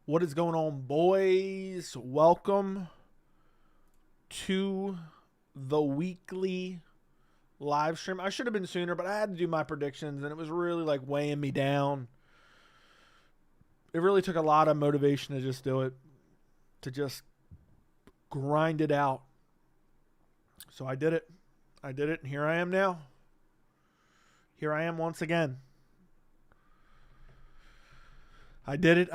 What is going on, boys? Welcome to the weekly live stream. I should have been sooner, but I had to do my predictions, and it was really like weighing me down. It really took a lot of motivation to just do it, to just grind it out. So I did it. And here I am now. Here I am once again. I did it.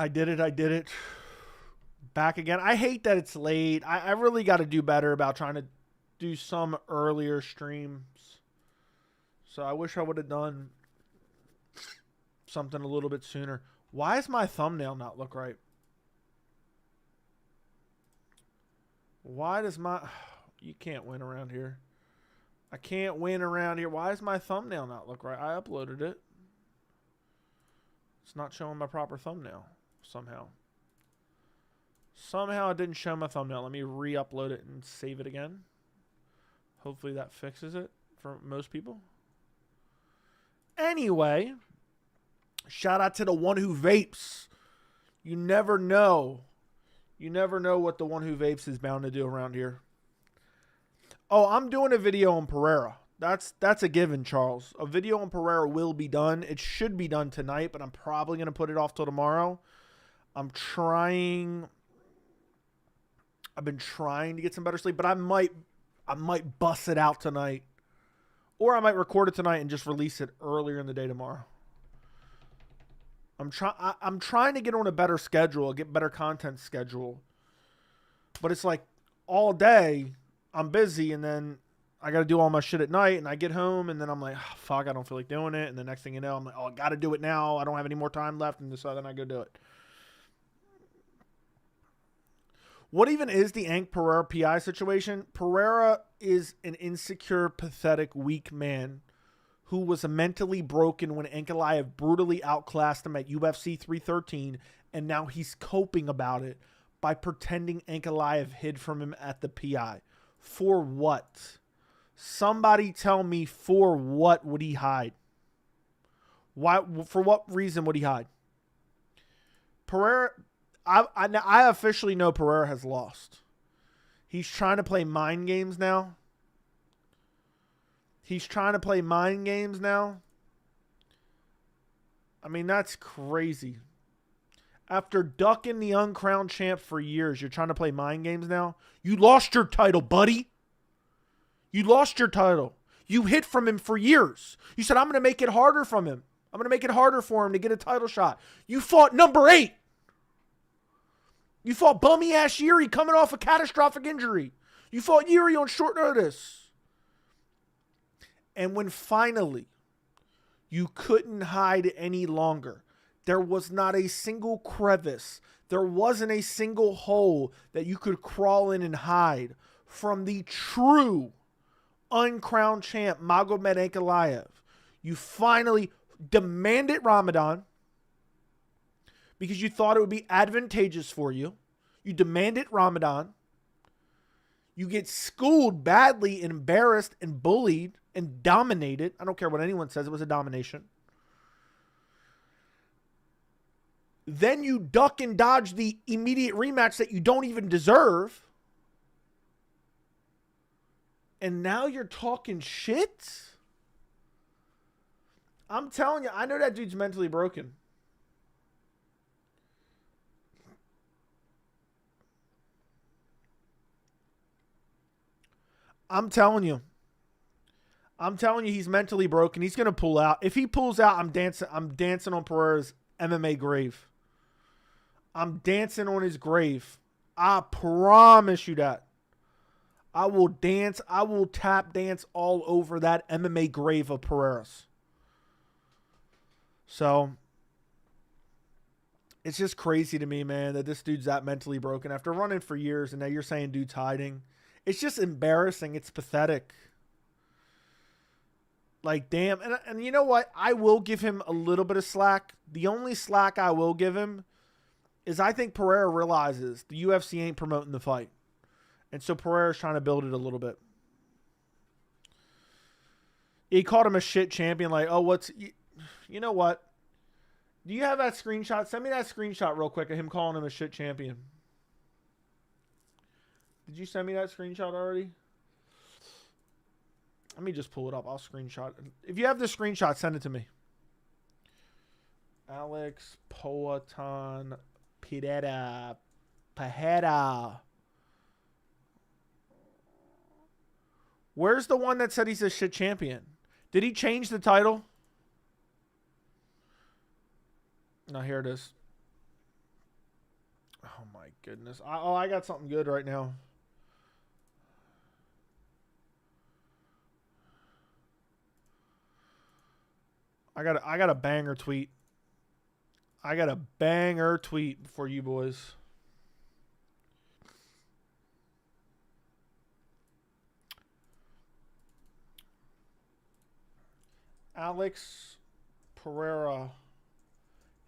Back again. I hate that it's late. I really got to do better about trying to do some earlier streams. So I wish I would have done something a little bit sooner. Why does my thumbnail not look right? Why does my... You can't win around here. I can't win around here. Why does my thumbnail not look right? I uploaded it. It's not showing my proper thumbnail somehow. Somehow it didn't show my thumbnail. Let me re-upload it and save it again. Hopefully that fixes it for most people. Anyway, shout out to the one who vapes. You never know. You never know what the one who vapes is bound to do around here. Oh, I'm doing a video on Pereira. That's a given, Charles. A video on Pereira will be done. It should be done tonight, but I'm probably going to put it off till tomorrow. I've been trying to get some better sleep, but I might bust it out tonight. Or I might record it tonight and just release it earlier in the day tomorrow. I'm trying to get on a better schedule, get better content schedule. But it's like all day I'm busy, and then I got to do all my shit at night, and I get home, and then I'm like, oh, fuck, I don't feel like doing it. And the next thing you know, I'm like, oh, I got to do it now. I don't have any more time left. And so then I go do it. What even is the Ank Pereira PI situation? Pereira is an insecure, pathetic, weak man who was mentally broken when Ankalaev brutally outclassed him at UFC 313, and now he's coping about it by pretending Ankalaev hid from him at the PI. For what? Somebody tell me, for what would he hide? Why? For what reason would he hide? Pereira, I officially know Pereira has lost. He's trying to play mind games now. I mean, that's crazy. After ducking the uncrowned champ for years, you're trying to play mind games now? You lost your title, buddy. You lost your title. You hid from him for years. You said, I'm going to make it harder from him. I'm going to make it harder for him to get a title shot. You fought number 8. You fought bummy-ass Yuri coming off a catastrophic injury. You fought Yuri on short notice. And when finally you couldn't hide any longer, there was not a single crevice. There wasn't a single hole that you could crawl in and hide from the true uncrowned champ, Magomed Ankalaev. You finally demanded Ramadan because you thought it would be advantageous for you. You demanded Ramadan. You get schooled badly, and embarrassed, and bullied, and dominated. I don't care what anyone says. It was a domination. Then you duck and dodge the immediate rematch that you don't even deserve. And now you're talking shit? I'm telling you, I know that dude's mentally broken. I'm telling you he's mentally broken. He's going to pull out. If he pulls out, I'm dancing on Pereira's MMA grave. I'm dancing on his grave. I promise you that. I will tap dance all over that MMA grave of Pereira's. So, it's just crazy to me, man, that this dude's that mentally broken after running for years, and now you're saying dude's hiding. It's just embarrassing. It's pathetic. Like, damn. And you know what? I will give him a little bit of slack. The only slack I will give him is I think Pereira realizes the UFC ain't promoting the fight. And so Pereira's trying to build it a little bit. He called him a shit champion. Like, oh, you know what? Do you have that screenshot? Send me that screenshot real quick of him calling him a shit champion. Did you send me that screenshot already? Let me just pull it up. I'll screenshot it. If you have the screenshot, send it to me. Alex Pereira. Where's the one that said he's a shit champion? Did he change the title? No, here it is. Oh my goodness. I got something good right now. I got a banger tweet. I got a banger tweet for you boys. Alex Pereira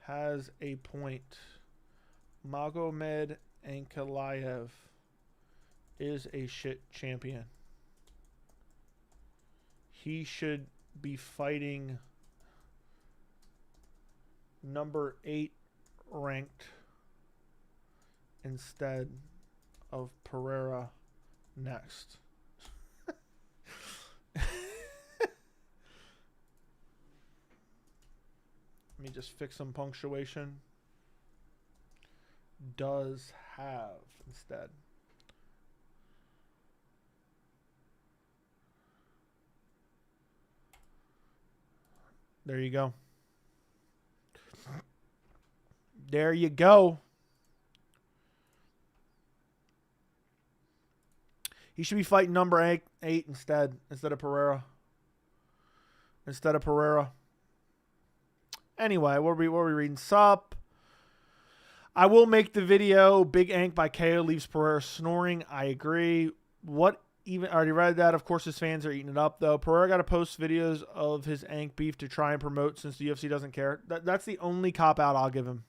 has a point. Magomed Ankalaev is a shit champion. He should be fighting number 8 ranked instead of Pereira next. Let me just fix some punctuation. Does have instead. There you go. There you go. He should be fighting number 8 instead of Pereira. Anyway, what are we reading? Sup. I will make the video. Big Ank by KO leaves Pereira snoring. I agree. What even? I already read that. Of course, his fans are eating it up, though. Pereira got to post videos of his Ank beef to try and promote since the UFC doesn't care. That's the only cop-out I'll give him.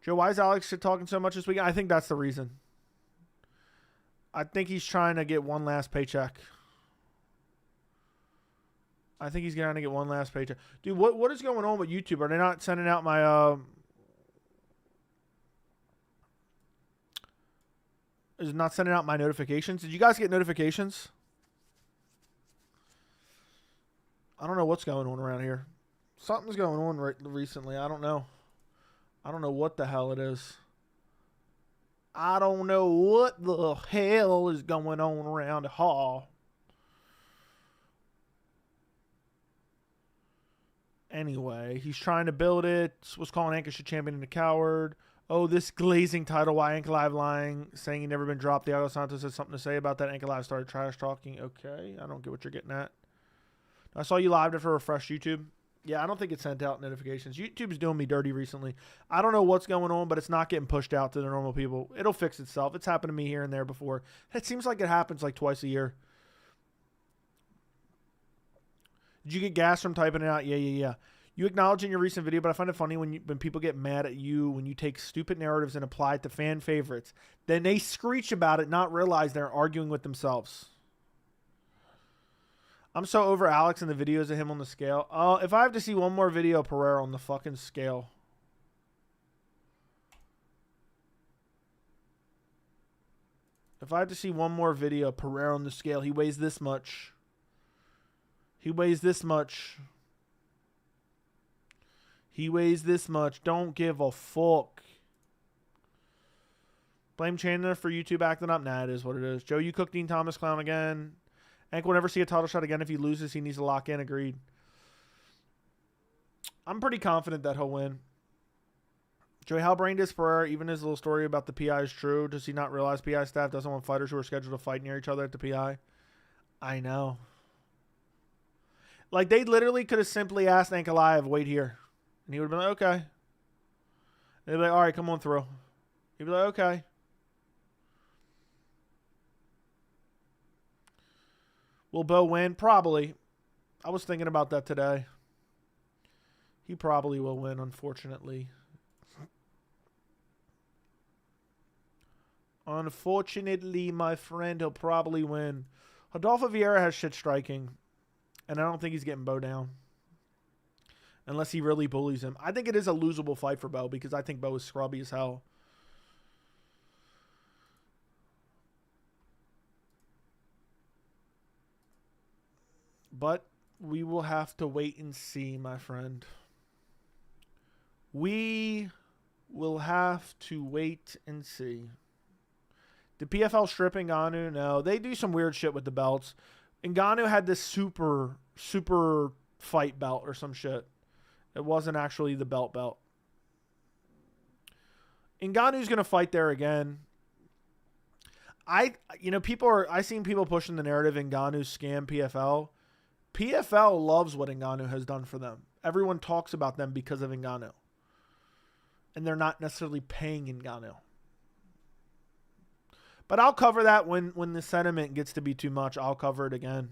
Joe, why is Alex shit talking so much this week? I think that's the reason. I think he's trying to get one last paycheck. Dude, what is going on with YouTube? Are they not sending out my... Is it not sending out my notifications? Did you guys get notifications? I don't know what's going on around here. Something's going on recently. I don't know. I don't know what the hell it is. I don't know what the hell is going on around the hall. Anyway, he's trying to build it. Was calling Ankalaev champion and a coward. Oh, this glazing title. Why Ankalaev lying, saying he never been dropped. Thiago Santos has something to say about that. Ankalaev started trash talking. Okay, I don't get what you're getting at. I saw you live for Refresh YouTube. Yeah, I don't think it sent out notifications. YouTube's doing me dirty recently. I don't know what's going on, but it's not getting pushed out to the normal people. It'll fix itself. It's happened to me here and there before. It seems like it happens like twice a year. Did you get gas from typing it out? Yeah. You acknowledge in your recent video, but I find it funny when people get mad at you when you take stupid narratives and apply it to fan favorites. Then they screech about it, not realize they're arguing with themselves. I'm so over Alex and the videos of him on the scale. If I have to see one more video of Pereira on the fucking scale. If I have to see one more video of Pereira on the scale, he weighs this much. He weighs this much. He weighs this much. Don't give a fuck. Blame Chandler for YouTube acting up? Nah, it is what it is. Joe, you cook Dean Thomas clown again. Hank will never see a title shot again. If he loses, he needs to lock in. Agreed. I'm pretty confident that he'll win. Joey, how brained is Pereira? Even his little story about the PI is true. Does he not realize PI staff doesn't want fighters who are scheduled to fight near each other at the PI? I know. Like, they literally could have simply asked Ankalaev, wait here. And he would have been like, okay. They'd be like, all right, come on through. He'd be like, okay. Will Bo win? Probably. I was thinking about that today. He probably will win, unfortunately. Unfortunately, my friend, he'll probably win. Rodolfo Vieira has shit striking. And I don't think he's getting Bo down. unless he really bullies him. I think it is a losable fight for Bo because I think Bo is scrubby as hell. But we will have to wait and see, my friend. We will have to wait and see. Did PFL strip Ngannou? No. They do some weird shit with the belts. Ngannou had this super fight belt or some shit. It wasn't actually the belt. Ngannou's going to fight there again. I seen people pushing the narrative Ngannou's scam PFL. PFL loves what Ngannou has done for them. Everyone talks about them because of Ngannou. And they're not necessarily paying Ngannou. But I'll cover that when the sentiment gets to be too much. I'll cover it again.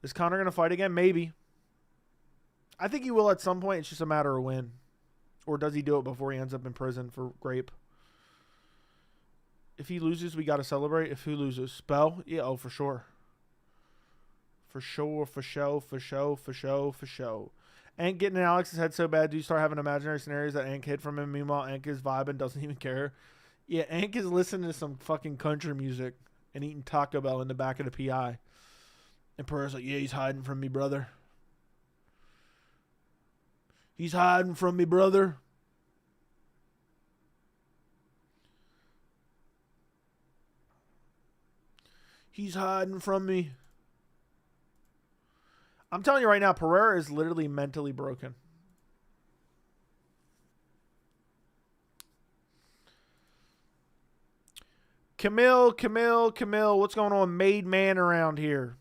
Is Conor going to fight again? Maybe. I think he will at some point. It's just a matter of when. Or does he do it before he ends up in prison for rape? If he loses, we got to celebrate. If who loses? Spell? Yeah, oh, for sure. For sure. Ank getting in Alex's head so bad, do you start having imaginary scenarios that Ank hid from him? Meanwhile, Ank is vibing, doesn't even care. Yeah, Ank is listening to some fucking country music and eating Taco Bell in the back of the PI. And Pereira's like, yeah, he's hiding from me, brother. He's hiding from me, brother. He's hiding from me. I'm telling you right now, Pereira is literally mentally broken. Camille, what's going on? Made man around here.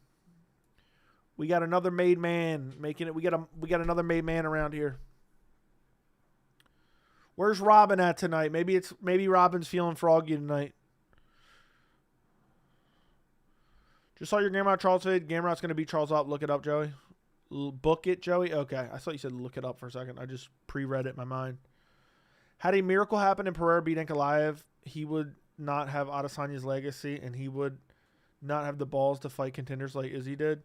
We got another made man making it. We got another made man around here. Where's Robin at tonight? Maybe Robin's feeling froggy tonight. Just saw your Gamrot Charles vid. Gamrot's going to beat Charles up. Look it up, Joey. Book it, Joey? Okay. I thought you said look it up for a second. I just pre-read it in my mind. Had a miracle happen and Pereira beat Ankalaev, he would not have Adesanya's legacy and he would not have the balls to fight contenders like Izzy did.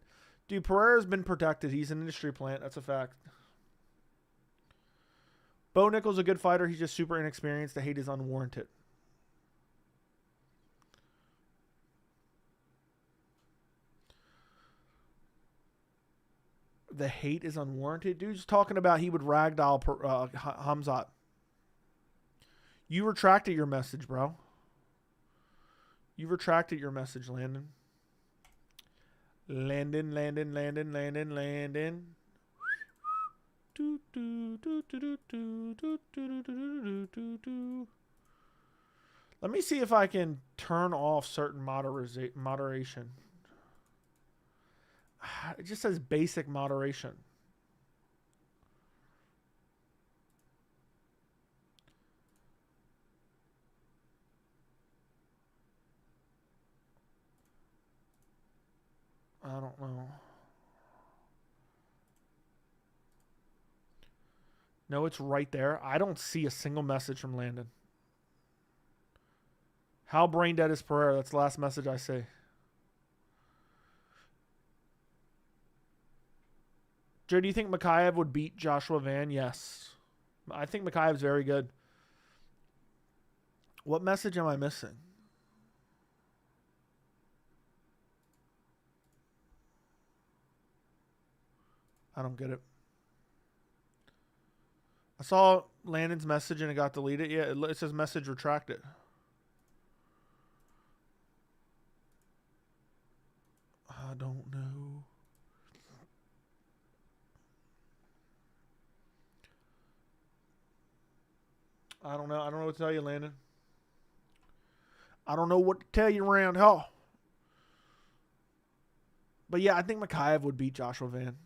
Dude, Pereira's been protected. He's an industry plant. That's a fact. Bo Nickel's a good fighter. He's just super inexperienced. The hate is unwarranted. The hate is unwarranted. Dude's talking about he would ragdoll Hamzat. You retracted your message, bro. You retracted your message, Landon. Landon. Let me see if I can turn off certain moderation. It just says basic moderation. I don't know. No, it's right there. I don't see a single message from Landon. How brain dead is Pereira? That's the last message I see. Joe, do you think Makhachev would beat Joshua Van? Yes. I think Makhachev's very good. What message am I missing? I don't get it. I saw Landon's message and it got deleted. Yeah, it says message retracted. I don't know. I don't know. I don't know what to tell you, Landon. I don't know what to tell you around here. But yeah, I think Makhachev would beat Joshua Van.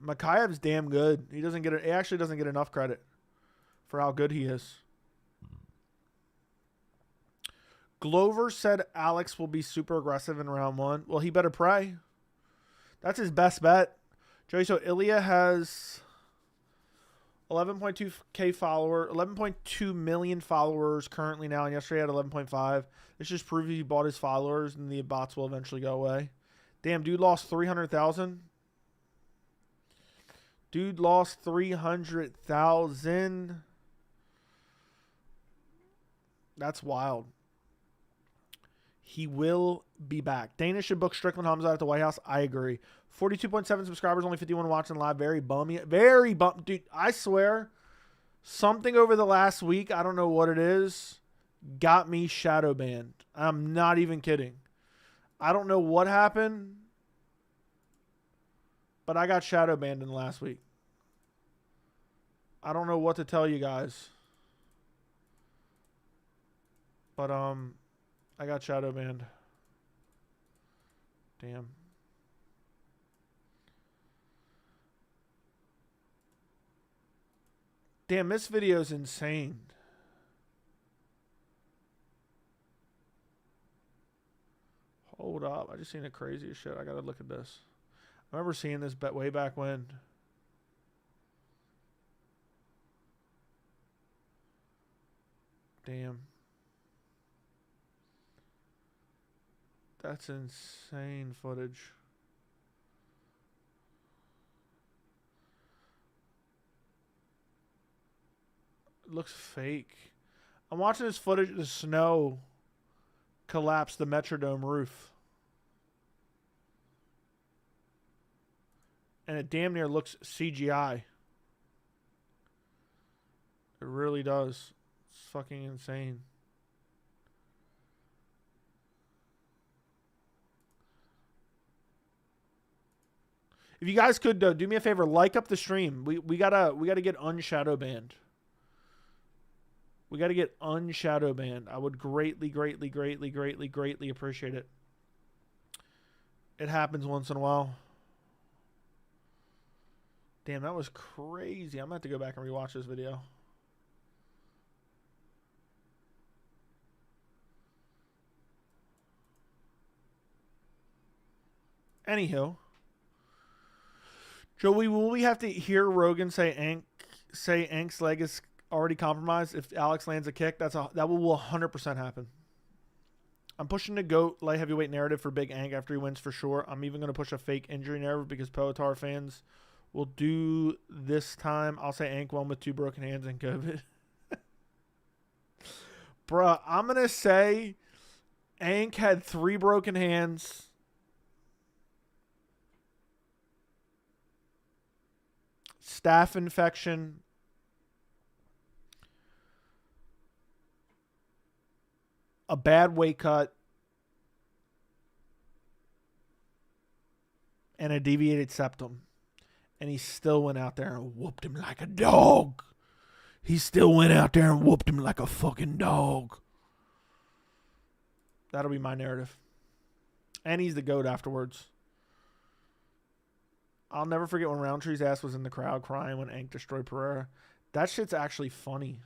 Makhachev's damn good. He actually doesn't get enough credit for how good he is. Glover said Alex will be super aggressive in round 1. Well, he better pray. That's his best bet. Joey, so Ilya has 11.2 million followers currently now, and yesterday he had 11.5. This just proves he bought his followers, and the bots will eventually go away. Damn, dude lost 300,000. Dude lost 300,000. That's wild. He will be back. Dana should book Strickland Hamzat at the White House. I agree. 42.7 subscribers, only 51 watching live. Very bummy. Very bum. Dude, I swear, something over the last week, I don't know what it is, got me shadow banned. I'm not even kidding. I don't know what happened, but I got shadow banned in the last week. I don't know what to tell you guys. But, I got shadow banned. Damn. Damn, this video is insane. Hold up. I just seen the craziest shit. I got to look at this. I remember seeing this bet way back when. Damn. That's insane footage. It looks fake. I'm watching this footage of the snow collapse the Metrodome roof. And it damn near looks CGI. It really does. It's fucking insane. If you guys could do me a favor, like up the stream. We gotta get unshadow banned. We gotta get unshadow banned. I would greatly appreciate it. It happens once in a while. Damn, that was crazy. I'm gonna have to go back and rewatch this video. Anywho. Joey, will we have to hear Rogan say Ank's leg is already compromised if Alex lands a kick? That will 100% happen. I'm pushing the GOAT light heavyweight narrative for Big Ank after he wins for sure. I'm even going to push a fake injury narrative because Poatar fans will do this time. I'll say Ank won with 2 broken hands and COVID. Bruh, I'm going to say Ank had 3 broken hands. Staph infection, a bad weight cut, and a deviated septum. And he still went out there and whooped him like a dog. He still went out there and whooped him like a fucking dog. That'll be my narrative. And he's the GOAT afterwards. I'll never forget when Roundtree's ass was in the crowd crying when Ank destroyed Pereira. That shit's actually funny.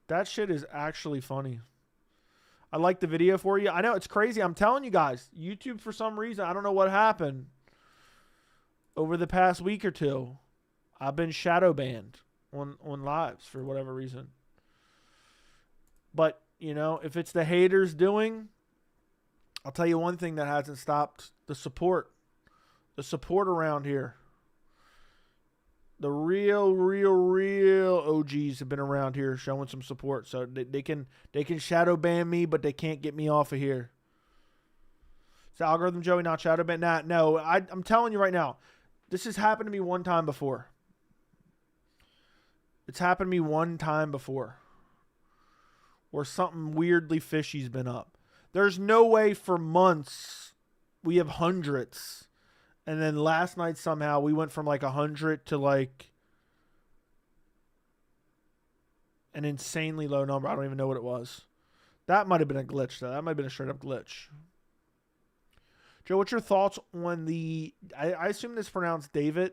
That shit is actually funny. I like the video for you. I know it's crazy. I'm telling you guys, YouTube for some reason, I don't know what happened. Over the past week or two, I've been shadow banned on lives for whatever reason. But, you know, if it's the haters doing, I'll tell you one thing that hasn't stopped the support. The support around here. The real OGs have been around here showing some support. So they can shadow ban me, but they can't get me off of here. It's the algorithm, Joey, not shadow ban. Nah, no, I'm telling you right now. This has happened to me one time before. It's happened to me one time before. Where something weirdly fishy's been up. There's no way for months we have hundreds. And then last night somehow we went from like 100 to like an insanely low number. I don't even know what it was. That might have been a glitch though. That might have been a straight up glitch. Joe, what's your thoughts on the... I assume this is pronounced David.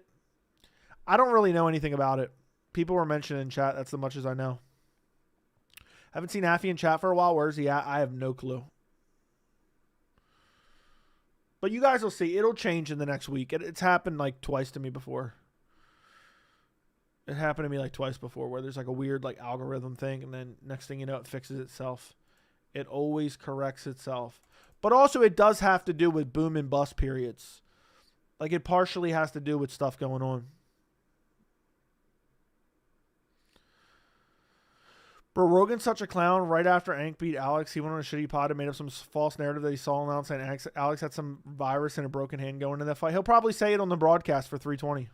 I don't really know anything about it. People were mentioning in chat. That's as much as I know. Haven't seen Affy in chat for a while. Where's he at? I have no clue. But you guys will see. It'll change in the next week. It's happened like twice to me before. It happened to me like twice before where there's like a weird like algorithm thing. And then next thing you know, it fixes itself. It always corrects itself. But also it does have to do with boom and bust periods. Like it partially has to do with stuff going on. Bro, Rogan's such a clown. Right after Ank beat Alex, he went on a shitty pod and made up some false narrative that he saw announced saying Alex had some virus and a broken hand going into that fight. He'll probably say it on the broadcast for 320.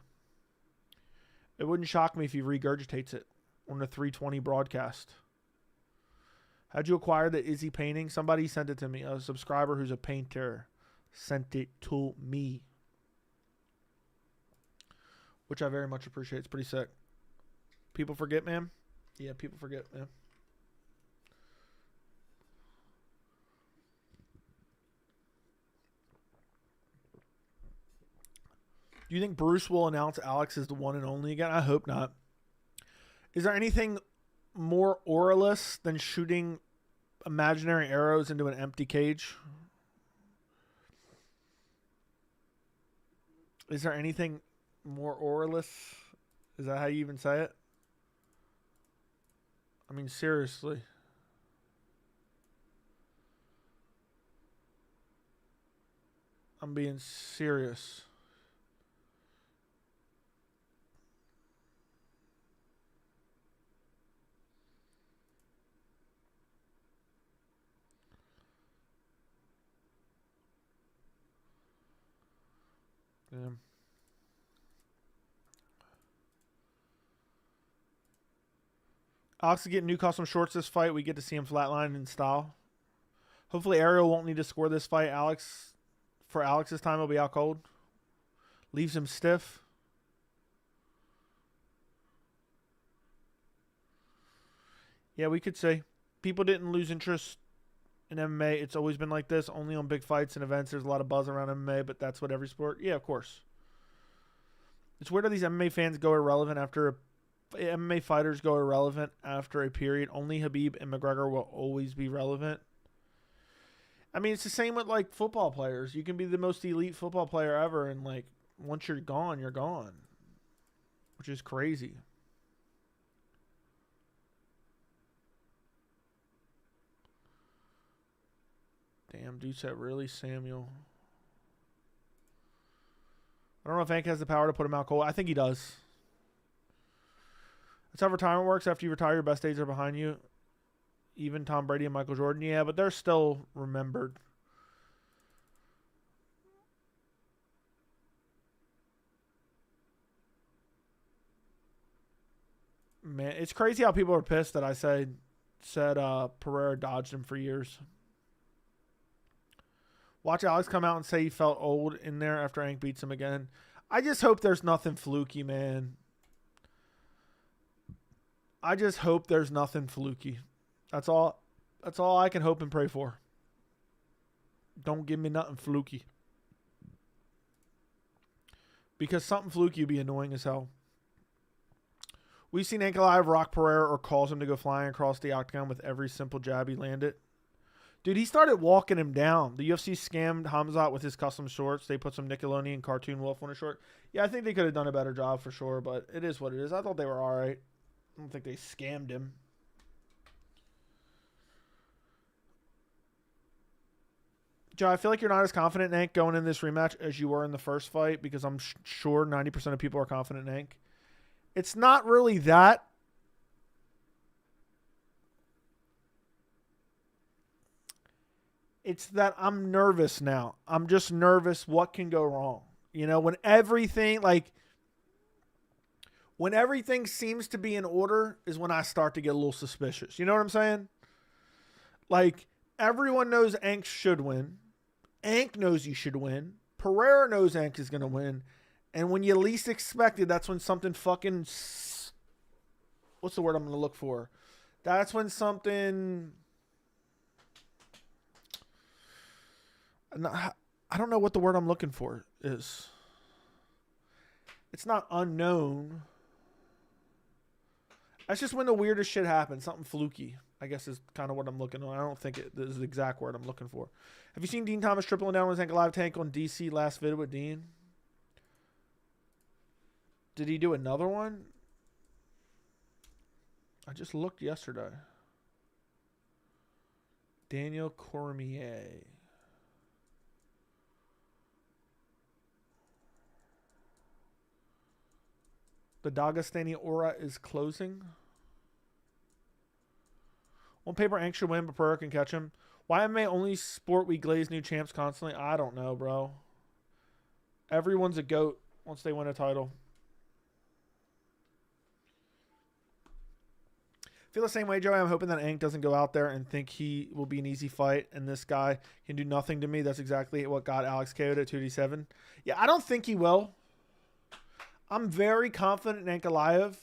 It wouldn't shock me if he regurgitates it on the 320 broadcast. How'd you acquire the Izzy painting? Somebody sent it to me. A subscriber who's a painter sent it to me, which I very much appreciate. It's pretty sick. People forget, man. Yeah, people forget, man. Do you think Bruce will announce Alex is the one and only again? I hope not. Is there anything more auraless than shooting imaginary arrows into an empty cage? Is there anything more auraless? Is that how you even say it? I mean, seriously. I'm being serious. Damn. Alex is getting new custom shorts this fight. We get to see him flatline in style. Hopefully Ariel won't need to score this fight. For Alex's time, he'll be out cold. Leaves him stiff. Yeah, we could say. People didn't lose interest in MMA. It's always been like this. Only on big fights and events. There's a lot of buzz around MMA, but that's what every sport. Yeah, of course. It's weird how these MMA fans go irrelevant after MMA fighters go irrelevant after a period. Only Khabib and McGregor will always be relevant. I mean, it's the same with like football players. You can be the most elite football player ever, and like once you're gone, which is crazy. Damn, dude said really Samuel. I don't know if Hank has the power to put him out cold. I think he does. That's how retirement works. After you retire, your best days are behind you. Even Tom Brady and Michael Jordan. Yeah, but they're still remembered. Man, it's crazy how people are pissed that I said Pereira dodged him for years. Watch Alex come out and say he felt old in there after Hank beats him again. I just hope there's nothing fluky, man. I just hope there's nothing fluky. That's all I can hope and pray for. Don't give me nothing fluky. Because something fluky would be annoying as hell. We've seen Ankalaev rock Pereira or calls him to go flying across the octagon with every simple jab he landed. Dude, he started walking him down. The UFC scammed Hamzat with his custom shorts. They put some Nickelodeon cartoon wolf on his short. Yeah, I think they could have done a better job for sure, but it is what it is. I thought they were all right. I don't think they scammed him. Joe, I feel like you're not as confident in Hank going in this rematch as you were in the first fight because I'm sure 90% of people are confident in Hank. It's not really that. It's that I'm nervous now. I'm just nervous what can go wrong. You know, when everything seems to be in order is when I start to get a little suspicious. You know what I'm saying? Like, everyone knows Ank should win. Ank knows you should win. Pereira knows Ank is going to win. And when you least expect it, that's when something fucking... What's the word I'm going to look for? That's when something... I don't know what the word I'm looking for is. It's not unknown. That's just when the weirdest shit happens. Something fluky, I guess, is kind of what I'm looking on. I don't think this is the exact word I'm looking for. Have you seen Dean Thomas tripling down with his Ankalaev tank on DC last vid with Dean? Did he do another one? I just looked yesterday. Daniel Cormier. The Dagestani aura is closing. On paper, Ank should win, but Pereira can catch him. Why am I only sport we glaze new champs constantly? I don't know, bro. Everyone's a GOAT once they win a title. Feel the same way, Joey. I'm hoping that Ank doesn't go out there and think he will be an easy fight and this guy can do nothing to me. That's exactly what got Alex KO'd at 2D7. Yeah, I don't think he will. I'm very confident in Ankalaev,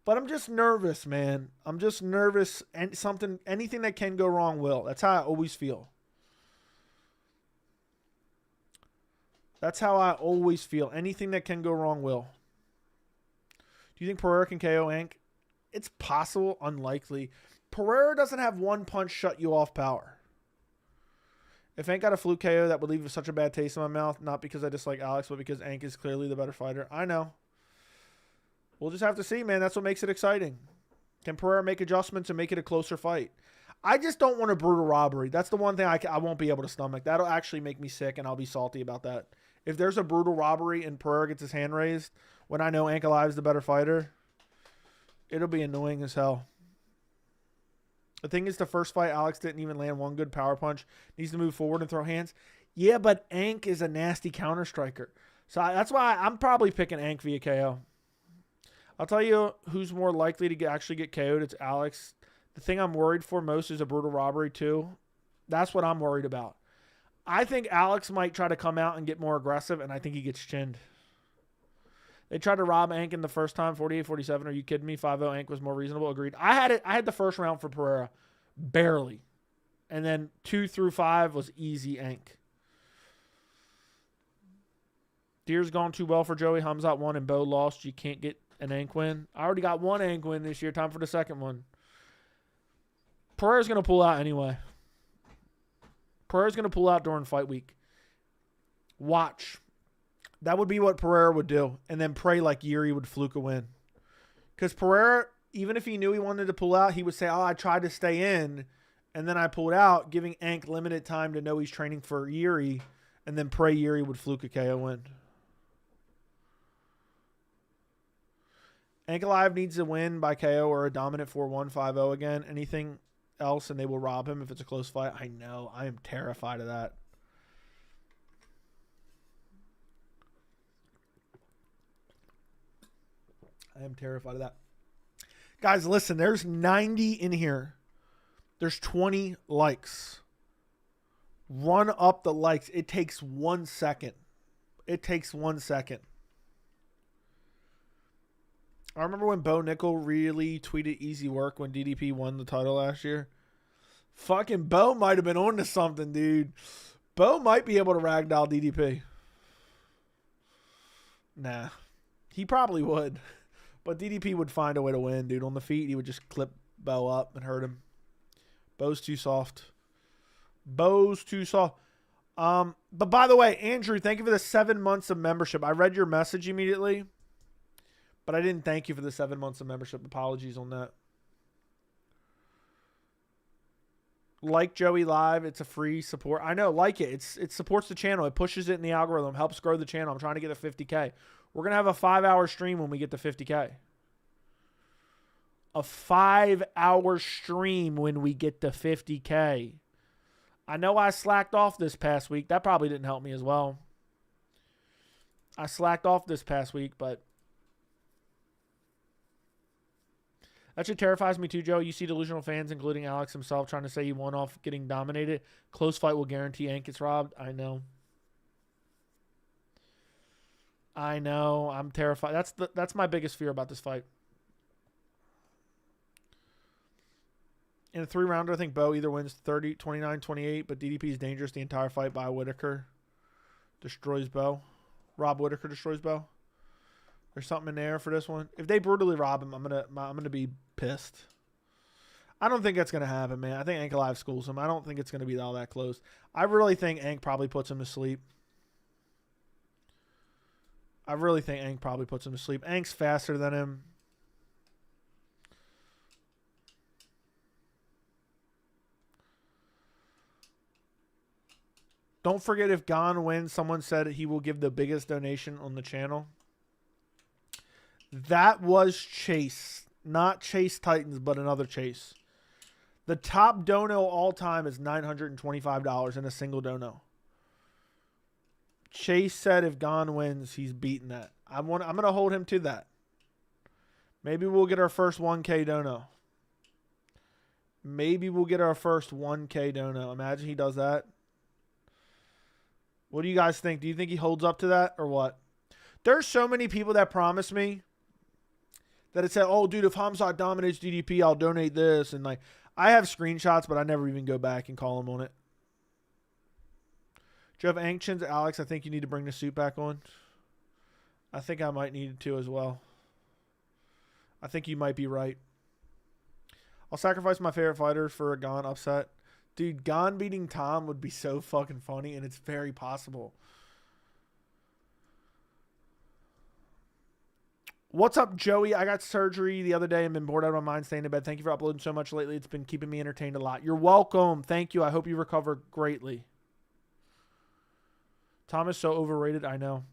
but I'm just nervous, man. I'm just nervous, and anything that can go wrong will. That's how I always feel. That's how I always feel. Anything that can go wrong will. Do you think Pereira can KO Ank? It's possible, unlikely. Pereira doesn't have one punch shut you off power. If Ank got a fluke KO, that would leave such a bad taste in my mouth. Not because I dislike Alex, but because Ank is clearly the better fighter. I know. We'll just have to see, man. That's what makes it exciting. Can Pereira make adjustments and make it a closer fight? I just don't want a brutal robbery. That's the one thing I won't be able to stomach. That'll actually make me sick, and I'll be salty about that. If there's a brutal robbery and Pereira gets his hand raised when I know Ankalaev is the better fighter, it'll be annoying as hell. The thing is, the first fight, Alex didn't even land one good power punch. Needs to move forward and throw hands. Yeah, but Ank is a nasty counter striker. So that's why I'm probably picking Ank via KO. I'll tell you who's more likely to actually get KO'd. It's Alex. The thing I'm worried for most is a brutal robbery too. That's what I'm worried about. I think Alex might try to come out and get more aggressive, and I think he gets chinned. They tried to rob Ank in the first time, 48-47. Are you kidding me? 5-0 Ank was more reasonable. Agreed. I had the first round for Pereira. Barely. And then 2 through 5 was easy Ank. Deer's gone too well for Joey. Hamzat won and Bo lost. You can't get an Ank win. I already got one Ank win this year. Time for the second one. Pereira's going to pull out anyway. Pereira's going to pull out during fight week. Watch. That would be what Pereira would do. And then pray like Yuri would fluke a win. Because Pereira, even if he knew he wanted to pull out, he would say, oh, I tried to stay in, and then I pulled out, giving Ank limited time to know he's training for Yuri, and then pray Yuri would fluke a KO win. Ankalaev needs to win by KO or a dominant 4-1, 5-0 again. Anything else, and they will rob him if it's a close fight. I know. I am terrified of that. I am terrified of that. Guys, listen, there's 90 in here. There's 20 likes. Run up the likes. It takes 1 second. It takes 1 second. I remember when Bo Nickel really tweeted easy work when DDP won the title last year. Fucking Bo might have been on to something, dude. Bo might be able to ragdoll DDP. Nah. He probably would. But DDP would find a way to win, dude. On the feet, he would just clip Bo up and hurt him. Bo's too soft. Bo's too soft. But by the way, Andrew, thank you for the 7 months of membership. I read your message immediately, but I didn't thank you for the 7 months of membership. Apologies on that. Like Joey Live. It's a free support. I know, like it. It supports the channel. It pushes it in the algorithm. Helps grow the channel. I'm trying to get to 50K. We're going to have a 5-hour stream when we get to 50K. A 5-hour stream when we get to 50K. I know I slacked off this past week. That probably didn't help me as well. I slacked off this past week, but that shit terrifies me too, Joe. You see delusional fans, including Alex himself, trying to say he won off getting dominated. Close fight will guarantee Ank gets robbed. I know. I know. I'm terrified. That's my biggest fear about this fight. In a 3-rounder, I think Bo either wins 30, 29, 28, but DDP is dangerous the entire fight by Whitaker. Destroys Bo. Rob Whitaker destroys Bo. There's something in there for this one. If they brutally rob him, I'm gonna be pissed. I don't think that's gonna happen, man. I think Ankalaev schools him. I don't think it's gonna be all that close. I really think Ank probably puts him to sleep. I really think Ank probably puts him to sleep. Ank's faster than him. Don't forget, if Gon wins, someone said he will give the biggest donation on the channel. That was Chase. Not Chase Titans, but another Chase. The top dono all time is $925 in a single dono. Chase said if Gon wins, he's beating that. I'm going to hold him to that. Maybe we'll get our first 1K dono. Maybe we'll get our first 1K dono. Imagine he does that. What do you guys think? Do you think he holds up to that or what? There's so many people that promise me that it said, oh, dude, if Hamzat dominates DDP, I'll donate this. And, like, I have screenshots, but I never even go back and call him on it. Do you have Anctions, Alex? I think you need to bring the suit back on. I think I might need to as well. I think you might be right. I'll sacrifice my favorite fighter for a Gon upset. Dude, Gon beating Tom would be so fucking funny, and it's very possible. What's up, Joey? I got surgery the other day and been bored out of my mind staying in bed. Thank you for uploading so much lately. It's been keeping me entertained a lot. You're welcome. Thank you. I hope you recover greatly. Tom is so overrated. I know.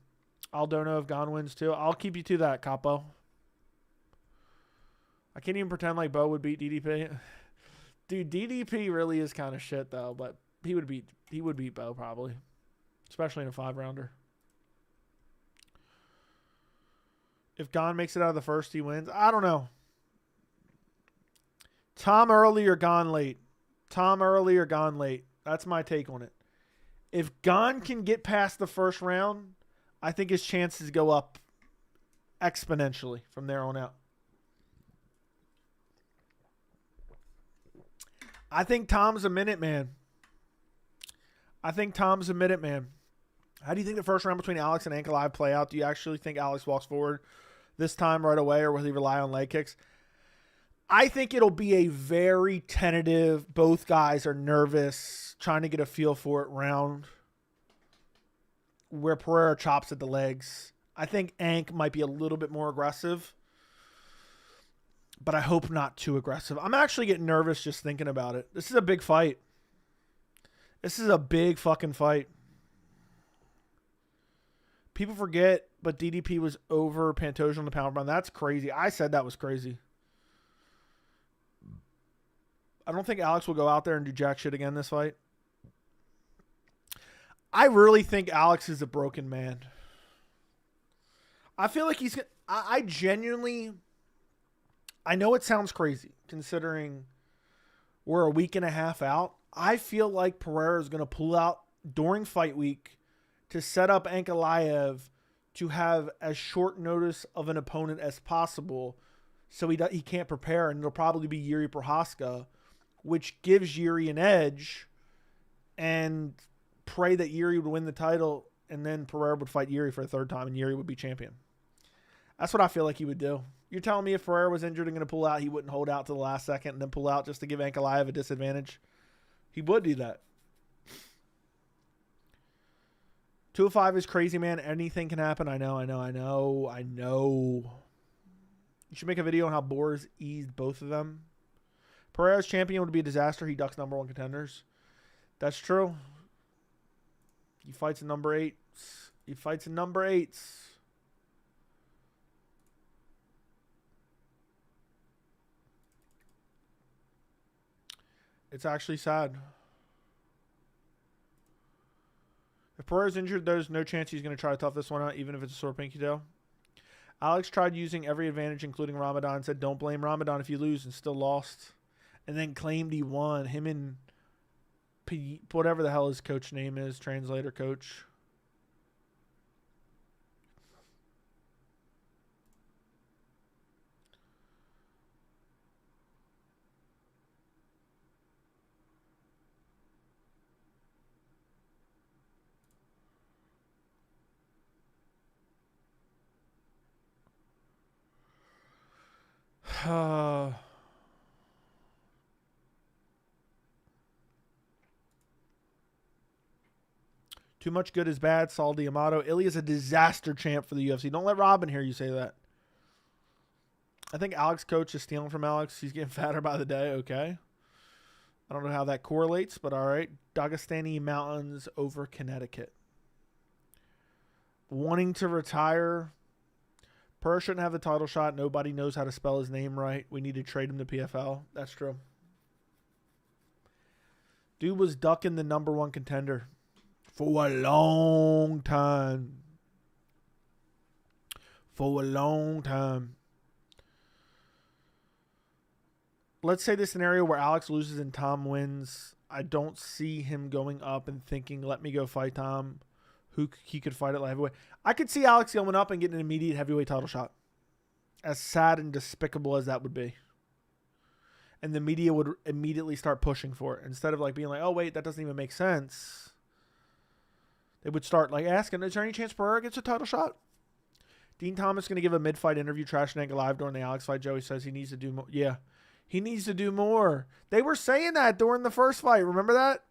I'll dono if Gon wins too. I'll keep you to that, Capo. I can't even pretend like Bo would beat DDP. Dude, DDP really is kind of shit though, but he would beat Bo probably. Especially in a 5-rounder. If Gon makes it out of the first, he wins. I don't know. Tom early or Gon late. Tom early or Gon late. That's my take on it. If Gon can get past the first round, I think his chances go up exponentially from there on out. I think Tom's a minute man. How do you think the first round between Alex and Ankalaev play out? Do you actually think Alex walks forward this time right away, or will he rely on leg kicks? I think it'll be a very tentative, both guys are nervous, trying to get a feel for it round where Pereira chops at the legs. I think Ank might be a little bit more aggressive, but I hope not too aggressive. I'm actually getting nervous just thinking about it. This is a big fight. This is a big fucking fight. People forget, but DDP was over Pantoja on the pound round. That's crazy. I said that was crazy. I don't think Alex will go out there and do jack shit again this fight. I really think Alex is a broken man. I feel like he's... I genuinely... I know it sounds crazy considering we're a week and a half out. I feel like Pereira is going to pull out during fight week to set up Ankalaev to have as short notice of an opponent as possible so he can't prepare, and it'll probably be Yuri Prohaska, which gives Yuri an edge, and pray that Yuri would win the title, and then Pereira would fight Yuri for a third time, and Yuri would be champion. That's what I feel like he would do. You're telling me if Pereira was injured and going to pull out, he wouldn't hold out to the last second and then pull out just to give Ankalaev a disadvantage? He would do that. 205 is crazy, man. Anything can happen. I know. You should make a video on how Boris eased both of them. Pereira's champion would be a disaster. He ducks #1 contenders. That's true. He fights a number 8. It's actually sad. If Pereira's injured, there's no chance he's going to try to tough this one out, even if it's a sore pinky toe. Alex tried using every advantage, including Ramadan, said don't blame Ramadan if you lose, and still lost. And then claimed he won. Him and whatever the hell his coach name is, translator coach. Too much good is bad. Saul D'Amato. Ilya is a disaster champ for the UFC. Don't let Robin hear you say that. I think Alex coach is stealing from Alex. He's getting fatter by the day. Okay. I don't know how that correlates, but all right. Dagestani Mountains over Connecticut. Wanting to retire. Pereira shouldn't have the title shot. Nobody knows how to spell his name right. We need to trade him to PFL. That's true. Dude was ducking the #1 contender for a long time. For a long time. Let's say the scenario where Alex loses and Tom wins. I don't see him going up and thinking, let me go fight Tom. Who he could fight at light heavyweight. I could see Alex going up and getting an immediate heavyweight title shot. As sad and despicable as that would be. And the media would immediately start pushing for it. Instead of like being like, oh, wait, that doesn't even make sense. They would start like asking, is there any chance Pereira gets a title shot? Dean Thomas going to give a mid-fight interview trashing Ankalaev during the Alex fight. Joey says he needs to do more. Yeah, he needs to do more. They were saying that during the first fight. Remember that?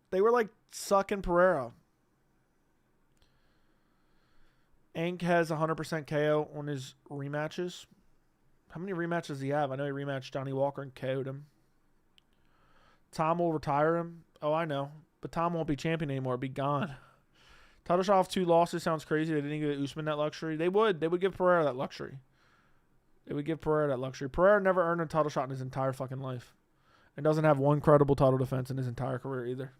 They were like sucking Pereira. Ank has 100% KO on his rematches. How many rematches does he have? I know he rematched Johnny Walker and KO'd him. Tom will retire him. Oh, I know. But Tom won't be champion anymore. Be gone. Title shot off 2 losses sounds crazy. They didn't give Usman that luxury. They would. They would give Pereira that luxury. They would give Pereira that luxury. Pereira never earned a title shot in his entire fucking life. And doesn't have one credible title defense in his entire career either.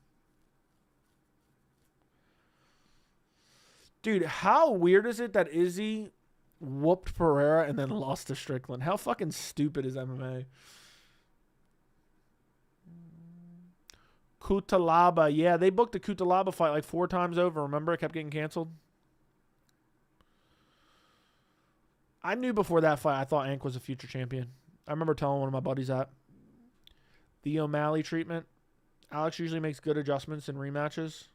Dude, how weird is it that Izzy whooped Pereira and then lost to Strickland? How fucking stupid is MMA? Kutalaba. Yeah, they booked the Kutalaba fight like 4 times over. Remember? It kept getting canceled. I knew before that fight I thought Ank was a future champion. I remember telling one of my buddies that. The O'Malley treatment. Alex usually makes good adjustments in rematches.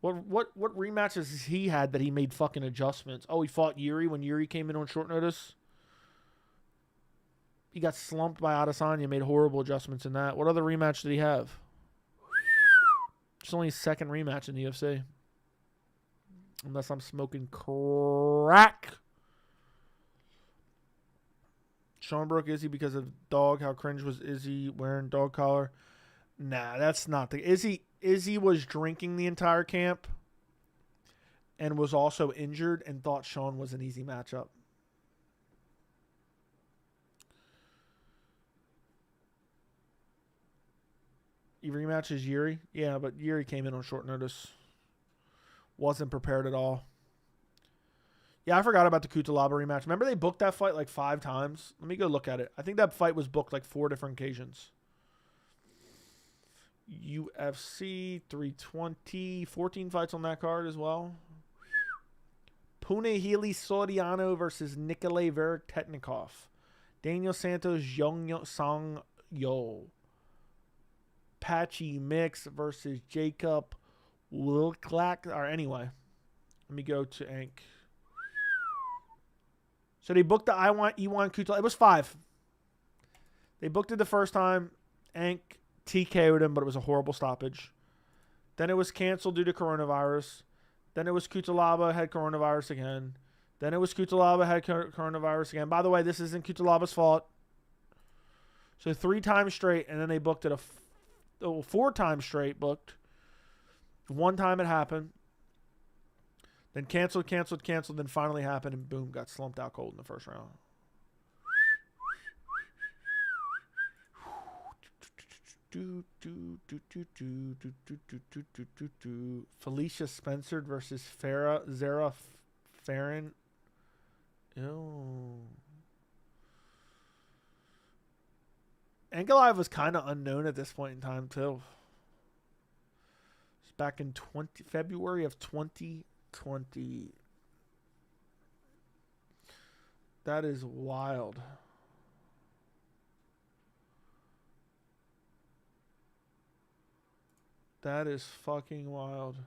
What rematches has he had that he made fucking adjustments? Oh, he fought Yuri when Yuri came in on short notice. He got slumped by Adesanya, made horrible adjustments in that. What other rematch did he have? It's only his second rematch in the UFC. Unless I'm smoking crack. Sean broke Izzy because of dog. How cringe was Izzy wearing dog collar? Nah, that's not the... Izzy was drinking the entire camp and was also injured and thought Sean was an easy matchup. He rematches Yuri? Yeah, but Yuri came in on short notice. Wasn't prepared at all. Yeah, I forgot about the Kutalaba rematch. Remember they booked that fight like 5 times? Let me go look at it. I think that fight was booked like 4 different occasions. UFC 320. 14 fights on that card as well. Pune Healy Soriano versus Nikolay Verektetnikov. Daniel Santos Young Song Yo. Patchy Mix versus Jacob Wilklack. Or anyway, let me go to Ank. So they booked the Iwan Kutalaba. It was 5. They booked it the first time. Ank TKO'd him, but it was a horrible stoppage. Then it was canceled due to coronavirus. Then it was Kutalaba had coronavirus again. Then it was Kutalaba had coronavirus again. By the way, this isn't Kutalaba's fault. So 3 times straight, and then they booked it 4 times straight booked. 1 time it happened. Then canceled, then finally happened, and boom, got slumped out cold in the first round. Felicia Spencer versus Zara Farron. Ew. Ankalaev was kind of unknown at this point in time, too. It's back in February of 2020. That is wild. That is fucking wild.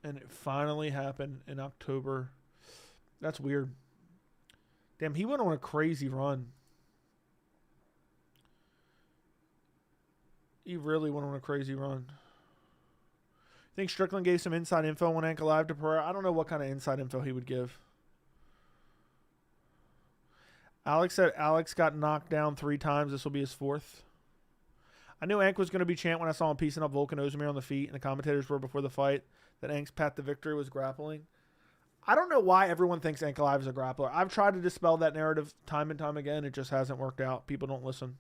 And it finally happened in October. That's weird. Damn, he went on a crazy run. He really went on a crazy run. I think Strickland gave some inside info on Ankalaev to Pereira. I don't know what kind of inside info he would give. Alex said Alex got knocked down 3 times. This will be his 4th. I knew Ank was going to be champ when I saw him piecing up Volkan Ozdemir on the feet, and the commentators were before the fight that Ank's path to victory was grappling. I don't know why everyone thinks Ankalaev is a grappler. I've tried to dispel that narrative time and time again. It just hasn't worked out. People don't listen.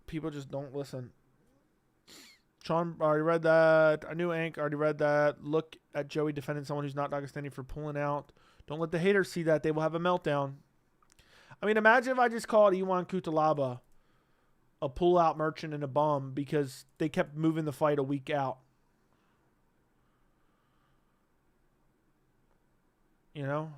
People just don't listen. Sean, already read that. I knew Ank, already read that. Look at Joey defending someone who's not Dagestani for pulling out. Don't let the haters see that. They will have a meltdown. I mean, imagine if I just called Iwan Kutalaba a pull-out merchant and a bum because they kept moving the fight a week out. You know?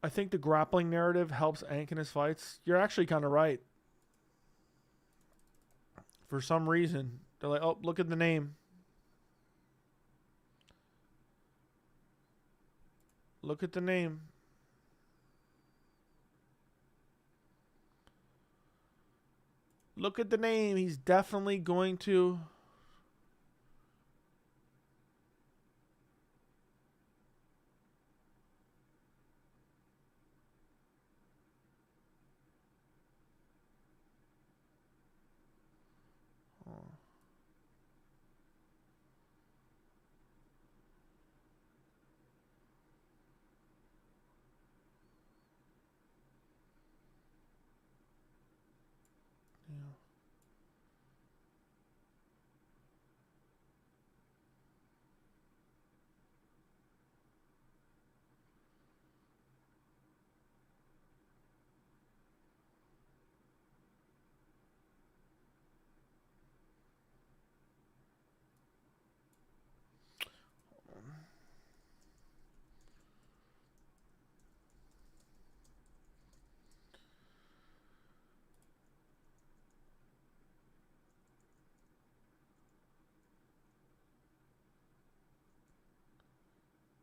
I think the grappling narrative helps Ank in his fights. You're actually kind of right. For some reason, they're like, oh, look at the name. Look at the name. Look at the name. He's definitely going to...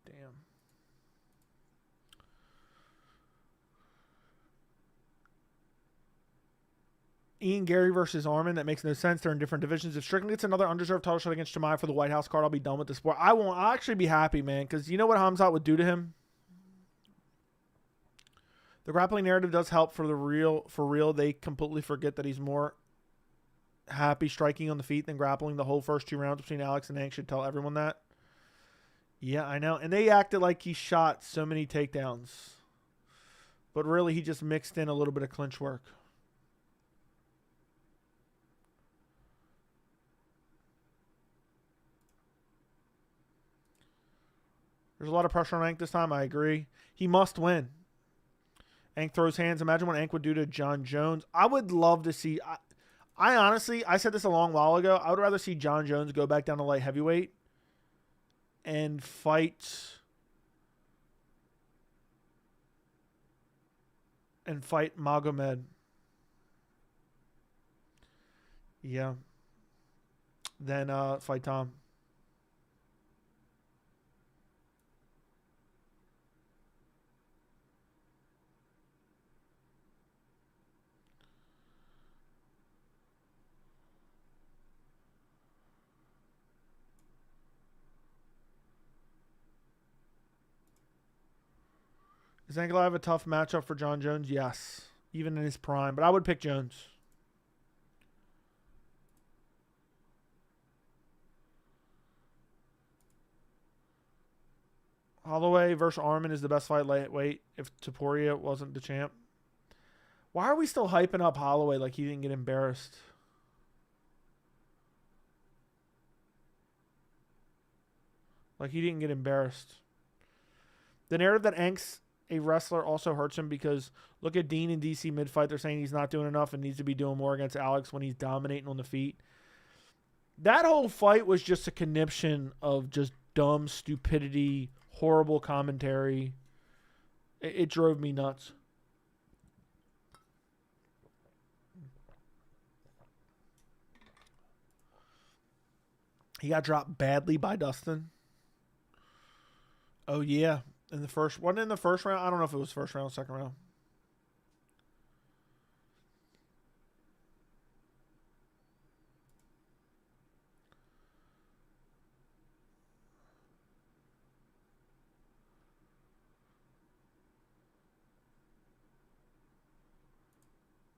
Damn. Ian Gary versus Armin. That makes no sense. They're in different divisions. If Strickland gets another undeserved title shot against Chimaev for the White House card, I'll be done with the sport. I'll actually be happy, man, because you know what Hamzat would do to him? The grappling narrative does help for real. They completely forget that he's more happy striking on the feet than grappling. The whole first 2 rounds between Alex and Ank should tell everyone that. Yeah, I know. And they acted like he shot so many takedowns. But really, he just mixed in a little bit of clinch work. There's a lot of pressure on Ank this time. I agree. He must win. Ank throws hands. Imagine what Ank would do to John Jones. I would love to see... I honestly, I said this a long while ago. I would rather see John Jones go back down to light heavyweight and fight Magomed. Yeah. Then fight Tom. Is Ankalaev a tough matchup for John Jones? Yes. Even in his prime. But I would pick Jones. Holloway versus Armin is the best fight lightweight if Topuria wasn't the champ. Why are we still hyping up Holloway like he didn't get embarrassed? Like he didn't get embarrassed. The narrative that Ank's a wrestler also hurts him because look at Dean and DC mid-fight. They're saying he's not doing enough and needs to be doing more against Alex when he's dominating on the feet. That whole fight was just a conniption of just dumb stupidity, horrible commentary. It drove me nuts. He got dropped badly by Dustin. Oh, yeah. In the first, wasn't it in the first round? I don't know if it was first round, second round.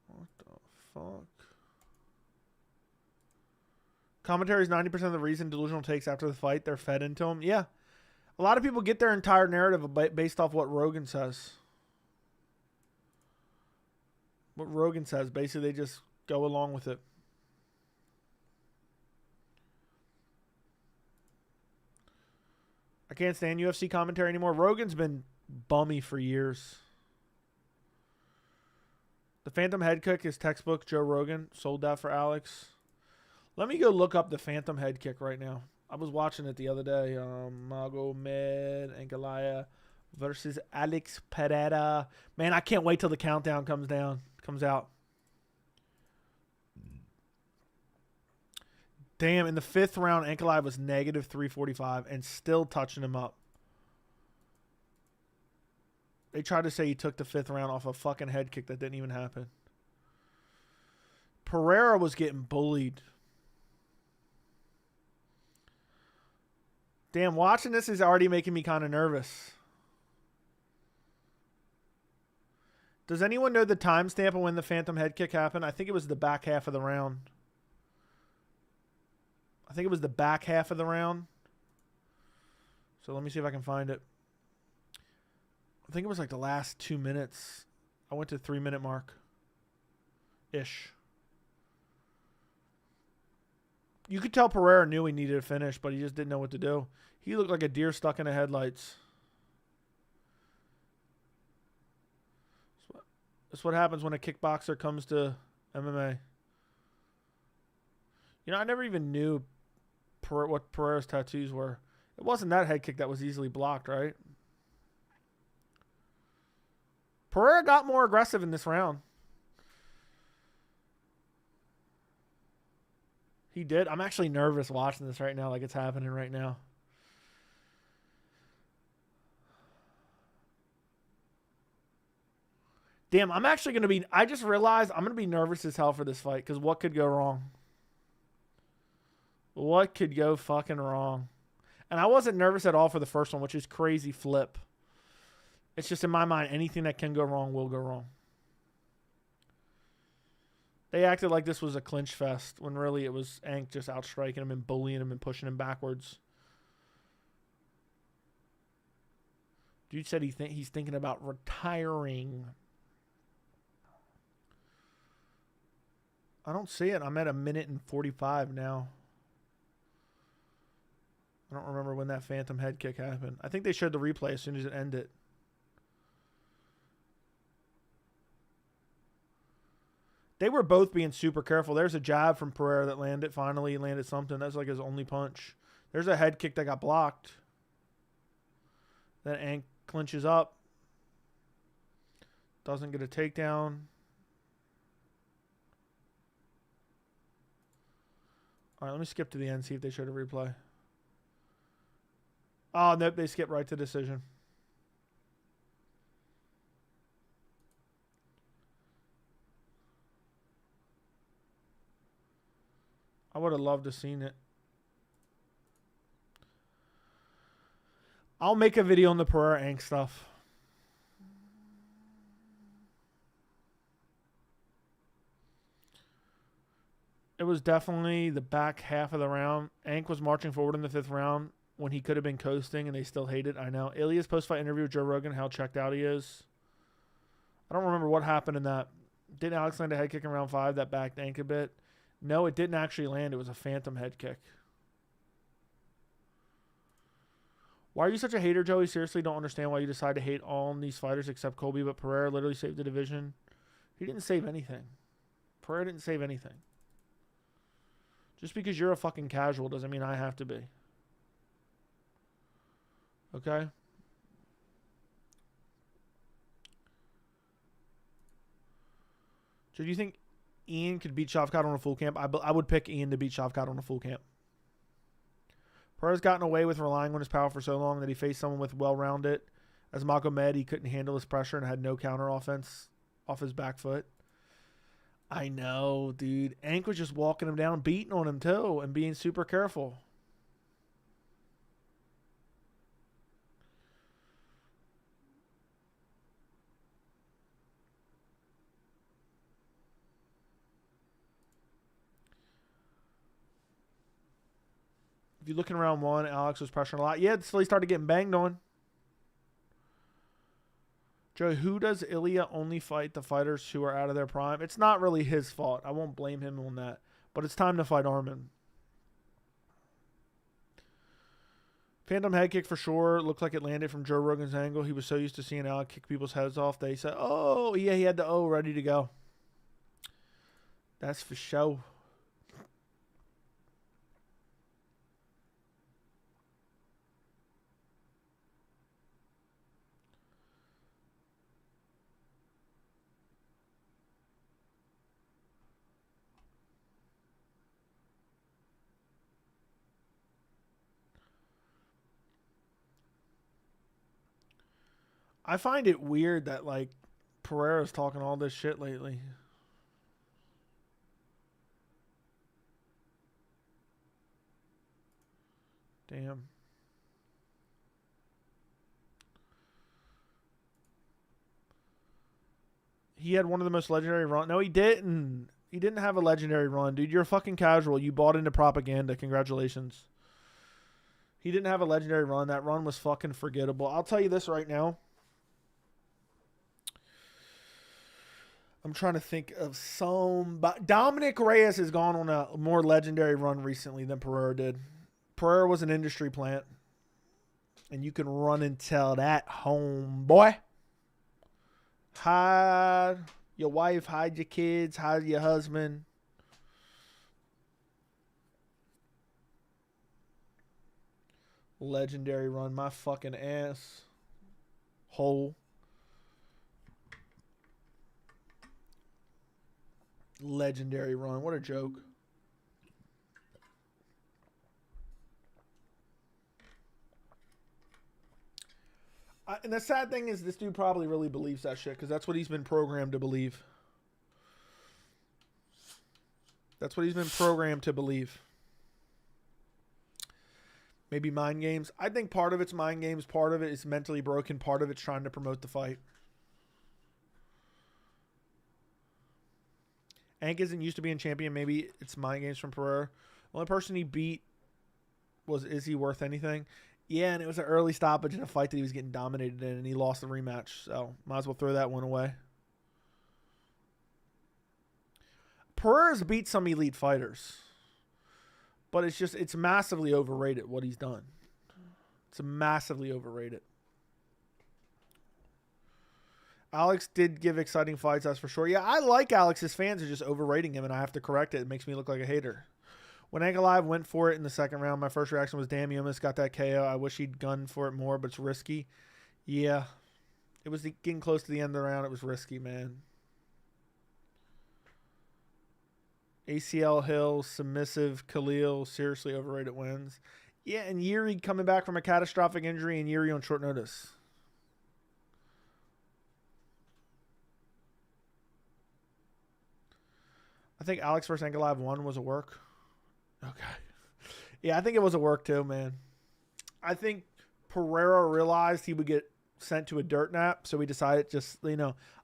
What the fuck? Commentary is 90% of the reason delusional takes after the fight. They're fed into them. Yeah. A lot of people get their entire narrative based off what Rogan says. What Rogan says. Basically, they just go along with it. I can't stand UFC commentary anymore. Rogan's been bummy for years. The Phantom Head Kick is textbook Joe Rogan. Sold that for Alex. Let me go look up the Phantom Head Kick right now. I was watching it the other day. Magomed Ankalaev versus Alex Pereira. Man, I can't wait till the countdown comes out. Damn, in the 5th round, Ankalaev was negative 345 and still touching him up. They tried to say he took the 5th round off a fucking head kick that didn't even happen. Pereira was getting bullied. Damn, watching this is already making me kind of nervous. Does anyone know the timestamp of when the Phantom Head Kick happened? I think it was the back half of the round. So let me see if I can find it. I think it was like the last 2 minutes. I went to 3-minute mark-ish. You could tell Pereira knew he needed a finish, but he just didn't know what to do. He looked like a deer stuck in the headlights. That's what happens when a kickboxer comes to MMA. You know, I never even knew what Pereira's tattoos were. It wasn't that head kick that was easily blocked, right? Pereira got more aggressive in this round. He did. I'm actually nervous watching this right now, like it's happening right now. Damn, I'm actually going to be... I just realized I'm going to be nervous as hell for this fight, because what could go wrong? What could go fucking wrong? And I wasn't nervous at all for the first one, which is crazy flip. It's just in my mind, anything that can go wrong will go wrong. They acted like this was a clinch fest when really it was Ank just outstriking him and bullying him and pushing him backwards. Dude said he's thinking about retiring. I don't see it. I'm at 1:45 now. I don't remember when that Phantom Head Kick happened. I think they showed the replay as soon as it ended. They were both being super careful. There's a jab from Pereira that landed. Finally, he landed something. That's like his only punch. There's a head kick that got blocked. Then Ank clinches up. Doesn't get a takedown. All right, let me skip to the end, see if they showed a replay. Oh, nope, they skipped right to decision. I would have loved to have seen it. I'll make a video on the Pereira-Ank stuff. It was definitely the back half of the round. Ank was marching forward in the 5th round when he could have been coasting, and they still hated. I know. Ilya's post-fight interview with Joe Rogan, how checked out he is. I don't remember what happened in that. Didn't Alex land a head kick in round 5 that backed Ank a bit? No, it didn't actually land. It was a phantom head kick. Why are you such a hater, Joey? Seriously, don't understand why you decide to hate all these fighters except Colby, but Pereira literally saved the division. He didn't save anything. Pereira didn't save anything. Just because you're a fucking casual doesn't mean I have to be. Okay? So do you think Ian could beat Shavkat on a full camp? I would pick Ian to beat Shavkat on a full camp. Pereira's gotten away with relying on his power for so long that he faced someone with well-rounded As Magomed, he couldn't handle his pressure and had no counter offense off his back foot. I know, dude. Ank was just walking him down, beating on him too, and being super careful. If you're looking around one, Alex was pressuring a lot. Yeah, until he started getting banged on. Joe, who does Ilya only fight the fighters who are out of their prime? It's not really his fault. I won't blame him on that. But it's time to fight Armin. Phantom head kick for sure. Looked like it landed from Joe Rogan's angle. He was so used to seeing Alex kick people's heads off. They said, oh, yeah, he had the O ready to go. That's for sure. I find it weird that, like, Pereira's talking all this shit lately. Damn. He had one of the most legendary runs. No, he didn't. He didn't have a legendary run, dude. You're a fucking casual. You bought into propaganda. Congratulations. He didn't have a legendary run. That run was fucking forgettable. I'll tell you this right now. I'm trying to think of some. Dominic Reyes has gone on a more legendary run recently than Pereira did. Pereira was an industry plant. And you can run and tell that, homeboy. Hide your wife, hide your kids, hide your husband. Legendary run, my fucking ass hole. Legendary run. What a joke. And the sad thing is this dude probably really believes that shit because that's what he's been programmed to believe. That's what he's been programmed to believe. Maybe mind games. I think part of it's mind games. Part of it is mentally broken. Part of it's trying to promote the fight. Ank isn't used to being champion. Maybe it's mind games from Pereira. The only person he beat was Is He Worth Anything? Yeah, and it was an early stoppage in a fight that he was getting dominated in, and he lost the rematch. So might as well throw that one away. Pereira's beat some elite fighters. But it's massively overrated what he's done. It's massively overrated. Alex did give exciting fights, that's for sure. Yeah, I like Alex. His fans are just overrating him, and I have to correct it. It makes me look like a hater. When Ankalaev went for it in the second round, my first reaction was, damn, he almost got that KO. I wish he'd gunned for it more, but it's risky. Yeah. It was getting close to the end of the round. It was risky, man. ACL Hill, submissive, Khalil, seriously overrated wins. Yeah, and Yuri coming back from a catastrophic injury, and Yuri on short notice. I think Alex versus Ankalaev 1 was a work. Okay. Yeah, I think it was a work too, man. I think Pereira realized he would get sent to a dirt nap, so he decided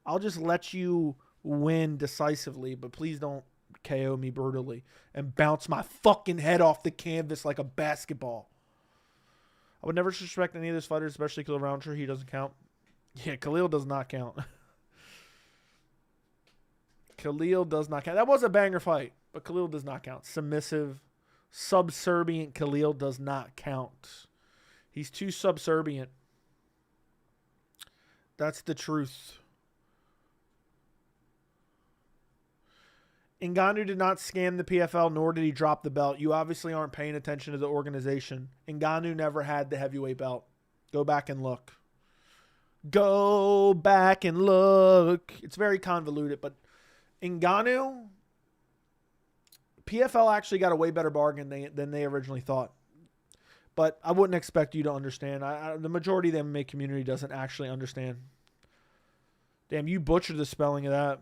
I'll just let you win decisively, but please don't KO me brutally and bounce my fucking head off the canvas like a basketball. I would never disrespect any of those fighters, especially Khalil Roundtree. He doesn't count. Yeah, Khalil does not count. Khalil does not count. That was a banger fight, but Khalil does not count. Submissive, subservient Khalil does not count. He's too subservient. That's the truth. Ngannou did not scam the PFL, nor did he drop the belt. You obviously aren't paying attention to the organization. Ngannou never had the heavyweight belt. Go back and look. Go back and look. It's very convoluted, but Ngannou, PFL actually got a way better bargain than they originally thought. But I wouldn't expect you to understand. The majority of the MMA community doesn't actually understand. Damn, you butchered the spelling of that.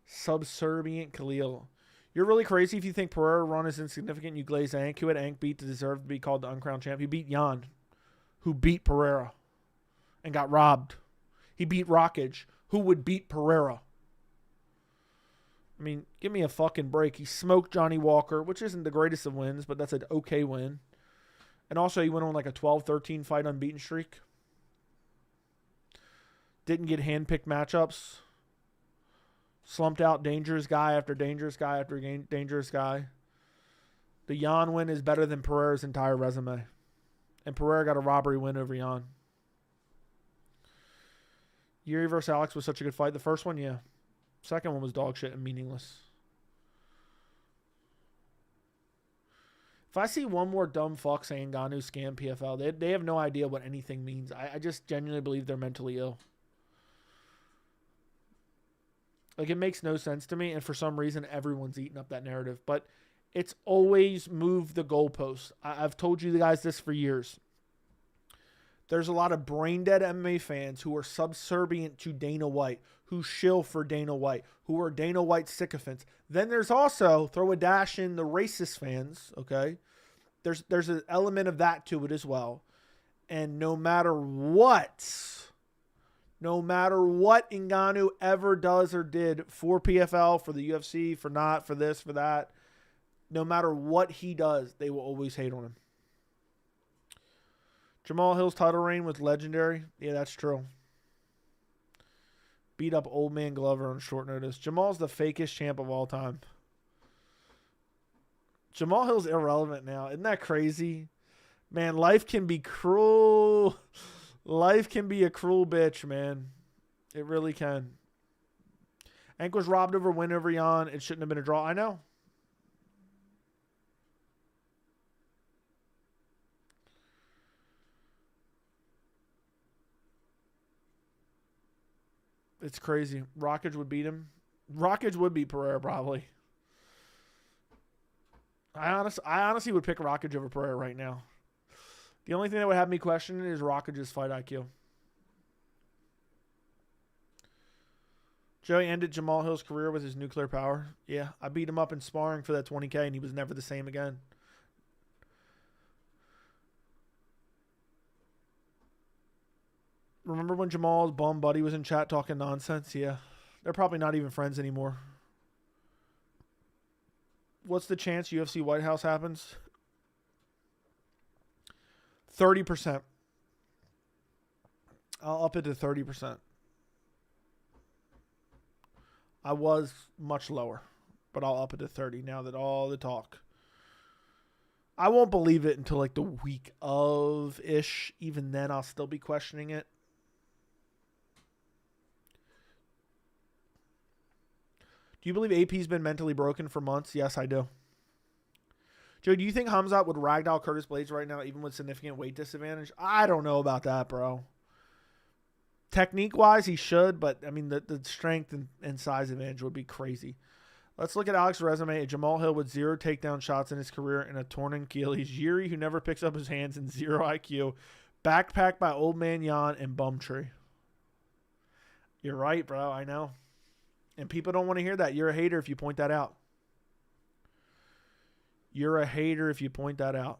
Subservient Khalil. You're really crazy if you think Pereira run is insignificant. You glaze Ank, who had Ank beat to deserve to be called the uncrowned champ. He beat Jan, who beat Pereira and got robbed. He beat Rockage, who would beat Pereira. I mean, give me a fucking break. He smoked Johnny Walker, which isn't the greatest of wins, but that's an okay win. And also, he went on like a 12-13 fight unbeaten streak. Didn't get handpicked matchups. Slumped out dangerous guy after dangerous guy after dangerous guy. The Jan win is better than Pereira's entire resume. And Pereira got a robbery win over Jan. Yuri versus Alex was such a good fight. The first one, yeah. Second one was dog shit and meaningless. If I see one more dumb fuck saying Ngannou scam PFL, they have no idea what anything means. I just genuinely believe they're mentally ill. Like, it makes no sense to me, and for some reason, everyone's eating up that narrative. But it's always moved the goalposts. I've told you guys this for years. There's a lot of brain-dead MMA fans who are subservient to Dana White, who shill for Dana White, who are Dana White sycophants. Then there's also, throw a dash in, the racist fans, okay? There's an element of that to it as well. And no matter what Ngannou ever does or did for PFL, for the UFC, for not, for this, for that, no matter what he does, they will always hate on him. Jamal Hill's title reign was legendary. Yeah, that's true. Beat up old man Glover on short notice. Jamal's the fakest champ of all time. Jamal Hill's irrelevant now. Isn't that crazy? Man, life can be cruel. Life can be a cruel bitch, man. It really can. Ank was robbed over win over Jan. It shouldn't have been a draw. I know. It's crazy. Rockage would beat him. Rockage would beat Pereira probably. I honestly would pick Rockage over Pereira right now. The only thing that would have me questioning is Rockage's fight IQ. Joey ended Jamal Hill's career with his nuclear power. Yeah, I beat him up in sparring for that 20K, and he was never the same again. Remember when Jamal's bum buddy was in chat talking nonsense? Yeah. They're probably not even friends anymore. What's the chance UFC White House happens? 30%. I'll up it to 30%. I was much lower, but I'll up it to 30 now that all the talk. I won't believe it until like the week of-ish. Even then, I'll still be questioning it. Do you believe AP's been mentally broken for months? Yes, I do. Joe, do you think Khamzat would ragdoll Curtis Blades right now, even with significant weight disadvantage? I don't know about that, bro. Technique-wise, he should, but, I mean, the strength and size advantage would be crazy. Let's look at Alex's resume. Jamal Hill with 0 takedown shots in his career and a torn Achilles. Yuri, who never picks up his hands, and 0 IQ. Backpacked by Old Man Jan and Bumtree. You're right, bro. I know. And people don't want to hear that. You're a hater if you point that out. You're a hater if you point that out.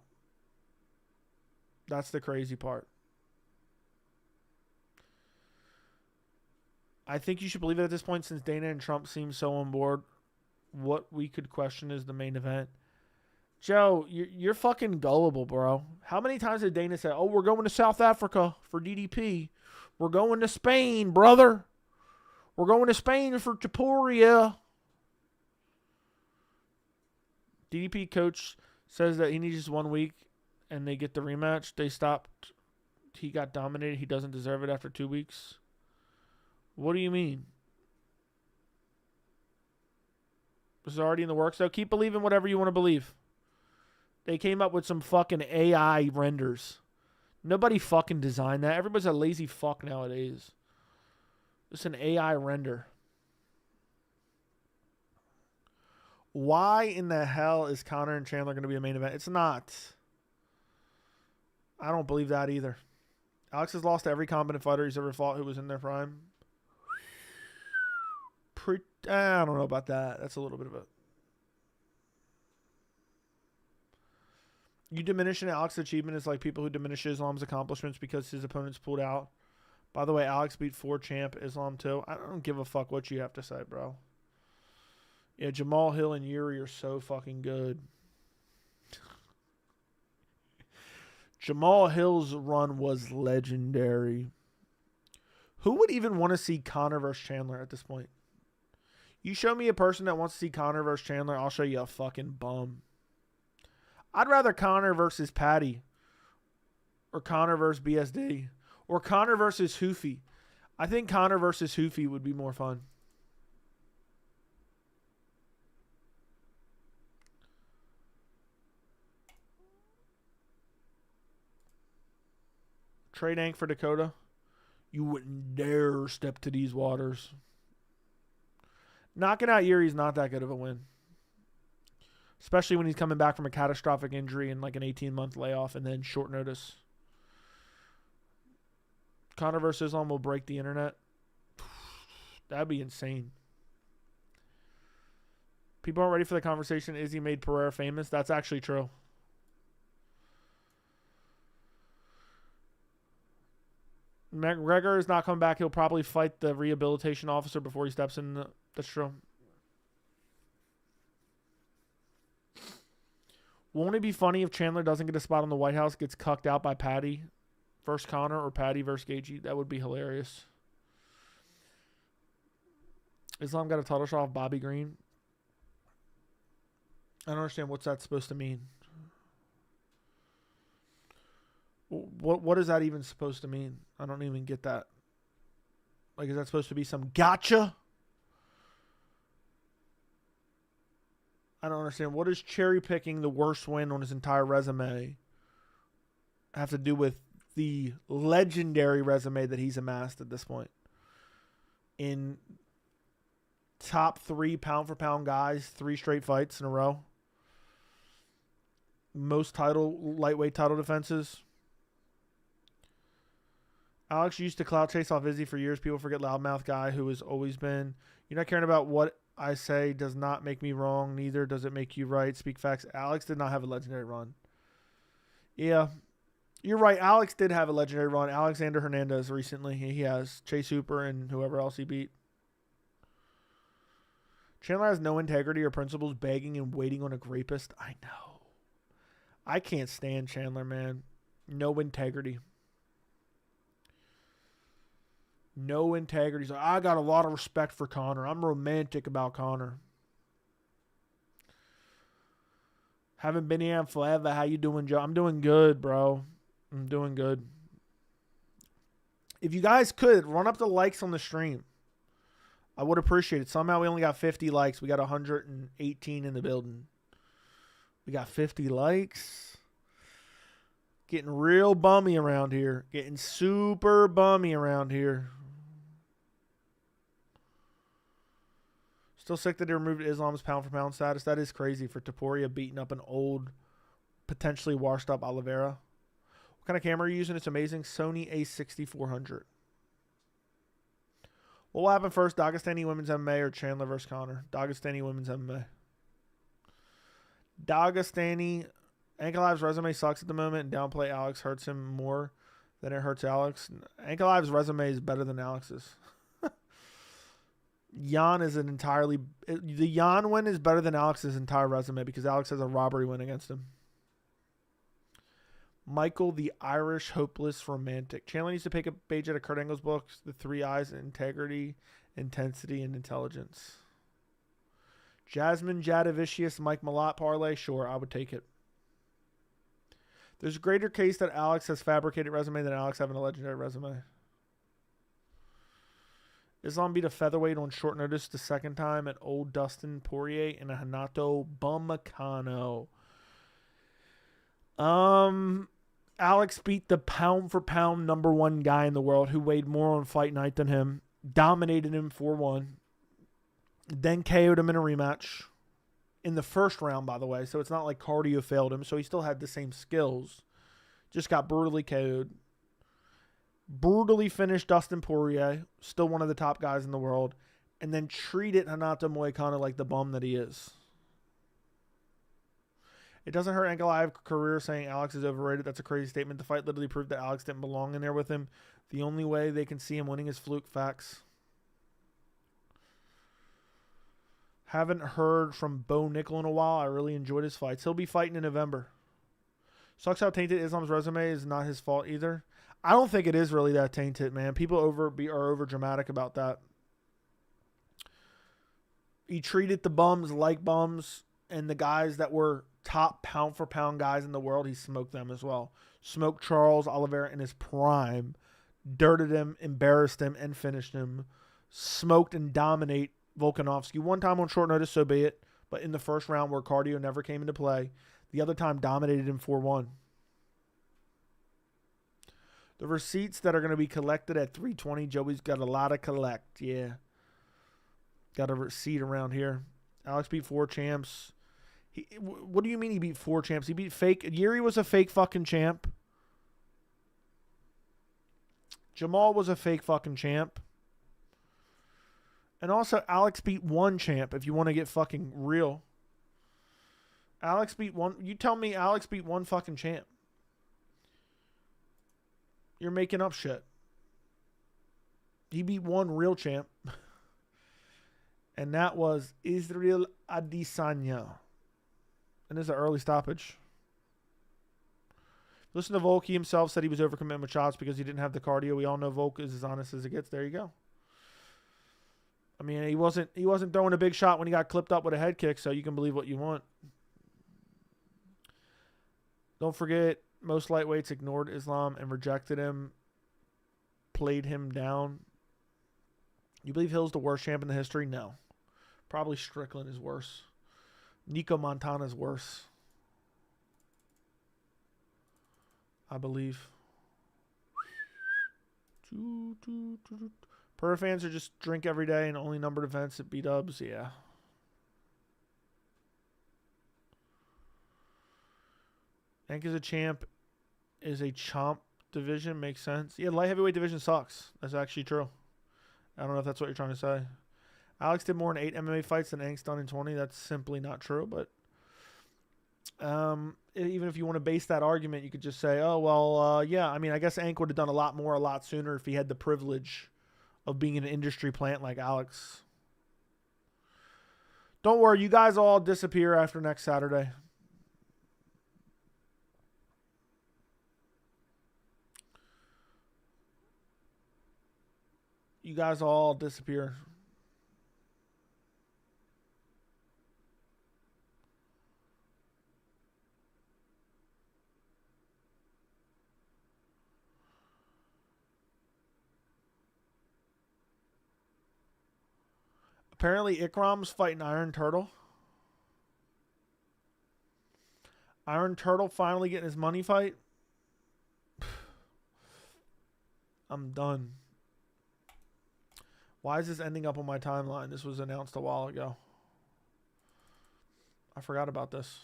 That's the crazy part. I think you should believe it at this point since Dana and Trump seem so on board. What we could question is the main event. Joe, you're fucking gullible, bro. How many times did Dana say, oh, we're going to South Africa for DDP. We're going to Spain, brother. We're going to Spain for Tapuria. DDP coach says that he needs just 1 week and they get the rematch. They stopped. He got dominated. He doesn't deserve it after 2 weeks. What do you mean? This is already in the works, though. Keep believing whatever you want to believe. They came up with some fucking AI renders. Nobody fucking designed that. Everybody's a lazy fuck nowadays. It's an AI render. Why in the hell is Conor and Chandler going to be a main event? It's not. I don't believe that either. Alex has lost to every competent fighter he's ever fought who was in their prime. I don't know about that. That's a little bit of a... You diminishing Alex's achievement is like people who diminish Islam's accomplishments because his opponents pulled out. By the way, Alex beat 4 champ Islam too. I don't give a fuck what you have to say, bro. Yeah, Jamal Hill and Yuri are so fucking good. Jamal Hill's run was legendary. Who would even want to see Conor versus Chandler at this point? You show me a person that wants to see Conor versus Chandler, I'll show you a fucking bum. I'd rather Conor versus Patty. Or Conor versus BSD. Or Conor versus Hoofy. I think Conor versus Hoofy would be more fun. Trade Ank for Dakota. You wouldn't dare step to these waters. Knocking out Yuri's not that good of a win. Especially when he's coming back from a catastrophic injury and like an 18-month layoff and then short notice. Conor versus Islam will break the internet. That'd be insane. People aren't ready for the conversation. Izzy made Pereira famous. That's actually true. McGregor is not coming back. He'll probably fight the rehabilitation officer before he steps in. That's true. Won't it be funny if Chandler doesn't get a spot on the White House, gets cucked out by Patty versus Conor or Patty versus Gaethje? That would be hilarious. Islam got a title shot off Bobby Green. I don't understand what's that supposed to mean. What is that even supposed to mean? I don't even get that. Like, is that supposed to be some gotcha? I don't understand. What does cherry picking the worst win on his entire resume have to do with the legendary resume that he's amassed at this point? In top 3 pound for pound guys, 3 straight fights in a row. Most lightweight title defenses. Alex used to clout chase off Izzy for years. People forget loudmouth guy who has always been. You're not caring about what I say does not make me wrong. Neither does it make you right. Speak facts. Alex did not have a legendary run. Yeah, you're right. Alex did have a legendary run. Alexander Hernandez recently. He has Chase Hooper and whoever else he beat. Chandler has no integrity or principles, begging and waiting on a rapist. I know. I can't stand Chandler, man. No integrity. No integrity. He's like, I got a lot of respect for Conor. I'm romantic about Conor. Haven't been here forever. How you doing, Joe? I'm doing good, bro. I'm doing good. If you guys could, run up the likes on the stream. I would appreciate it. Somehow we only got 50 likes. We got 118 in the building. We got 50 likes. Getting real bummy around here. Getting super bummy around here. Still sick that they removed Islam's pound-for-pound status. That is crazy for Topuria beating up an old, potentially washed-up Oliveira. What kind of camera are you using? It's amazing. Sony A6400. What will happen first, Dagestani women's MMA or Chandler versus Conor? Dagestani women's MMA. Dagestani. Ankalaev's resume sucks at the moment, and downplay Alex hurts him more than it hurts Alex. Ankalaev's resume is better than Alex's. Jan is an entirely... The Jan win is better than Alex's entire resume because Alex has a robbery win against him. Michael, the Irish hopeless romantic. Chandler needs to pick a page out of Kurt Angle's books. The 3 I's: integrity, intensity, and intelligence. Jasmine Jadavicius, Mike Malott parlay. Sure, I would take it. There's a greater case that Alex has fabricated resume than Alex having a legendary resume. Islam beat a featherweight on short notice the second time at Old Dustin Poirier and a Hanato Bumacano. Alex beat the pound-for-pound #1 guy in the world who weighed more on fight night than him. Dominated him 4-1. Then KO'd him in a rematch. in the first round, by the way. So it's not like cardio failed him. So he still had the same skills. Just got brutally KO'd. Brutally finished Dustin Poirier, still one of the top guys in the world, and then treated Renato Moicano like the bum that he is. It doesn't hurt Ankalaev's career saying Alex is overrated. That's a crazy statement. The fight literally proved that Alex didn't belong in there with him. The only way they can see him winning is fluke. Facts. Haven't heard from Bo Nickel in a while. I really enjoyed his fights. He'll be fighting in November. Sucks how tainted Islam's resume is. Not his fault either. I don't think it is really that tainted, man. People are over dramatic about that. He treated the bums like bums, and the guys that were top pound for pound guys in the world, he smoked them as well. Smoked Charles Oliveira in his prime, dirted him, embarrassed him, and finished him. Smoked and dominate Volkanovski. One time on short notice, so be it. But in the first round where cardio never came into play, the other time dominated him 4-1. The receipts that are going to be collected at 320, Joey's got a lot to collect. Yeah. Got a receipt around here. Alex beat 4 champs. What do you mean he beat 4 champs? He beat fake. Yuri was a fake fucking champ. Jamal was a fake fucking champ. And also, Alex beat 1 champ, if you want to get fucking real. Alex beat 1. You tell me Alex beat 1 fucking champ. You're making up shit. He beat 1 real champ. And that was Israel Adesanya. And this is an early stoppage. Listen to Volk. He himself said he was overcommitting with shots because he didn't have the cardio. We all know Volk is as honest as it gets. There you go. I mean, he wasn't throwing a big shot when he got clipped up with a head kick, so you can believe what you want. Don't forget, most lightweights ignored Islam and rejected him, played him down. You believe Hill's the worst champ in the history? No. Probably Strickland is worse. Nico Montana's worse. I believe. Per fans are just drink every day and only numbered events at B-dubs. Yeah. Ank is a champ. Is a chomp division. Makes sense. Yeah, the light heavyweight division sucks. That's actually true. I don't know if that's what you're trying to say. Alex did more in 8 MMA fights than Ank's done in 20. That's simply not true. But even if you want to base that argument, you could just say, oh, well, yeah. I mean, I guess Ank would have done a lot more a lot sooner if he had the privilege of being an industry plant like Alex. Don't worry. You guys all disappear after next Saturday. You guys all disappear. Apparently, Ikram's fighting Iron Turtle. Iron Turtle finally getting his money fight. I'm done. Why is this ending up on my timeline? This was announced a while ago. I forgot about this.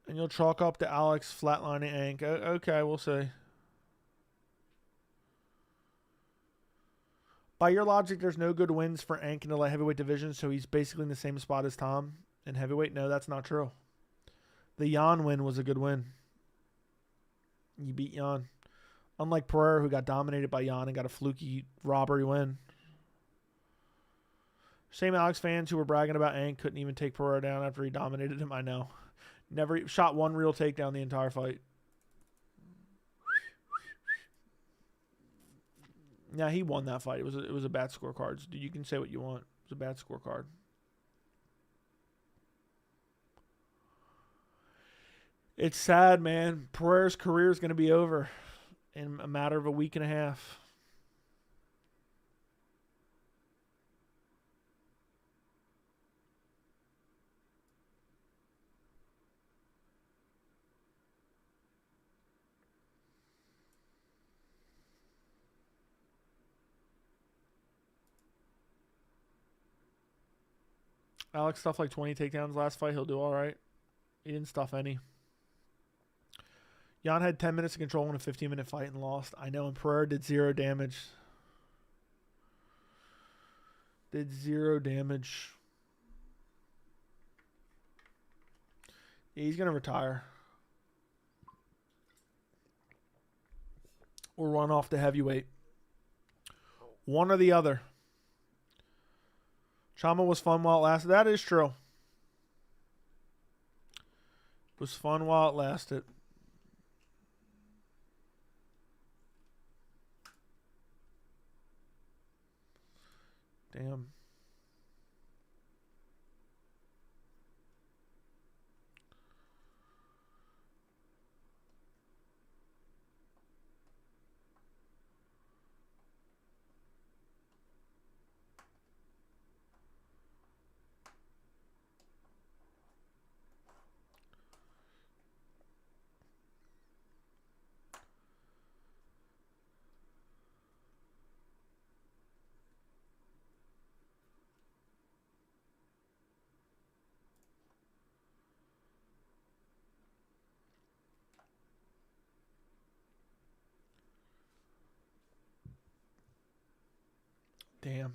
And you'll chalk up to Alex flatlining Ank. Okay, we'll see. By your logic, there's no good wins for Ank in the light heavyweight division, so he's basically in the same spot as Tom in heavyweight. No, that's not true. The Jan win was a good win. You beat Jan. Unlike Pereira, who got dominated by Jan and got a fluky robbery win. Same Alex fans who were bragging about Ank couldn't even take Pereira down after he dominated him. I know. Never shot one real takedown the entire fight. Yeah, he won that fight. It was a bad scorecard. You can say what you want. It was a bad scorecard. It's sad, man. Pereira's career is going to be over in a matter of a week and a half. Alex stuffed like 20 takedowns last fight. He'll do all right. He didn't stuff any. Jan had 10 minutes of control in a 15-minute fight and lost. I know, and Pereira did 0 damage. Did 0 damage. Yeah, he's going to retire. Or run off to heavyweight. One or the other. Chama was fun while it lasted. That is true. It was fun while it lasted. Damn. Damn.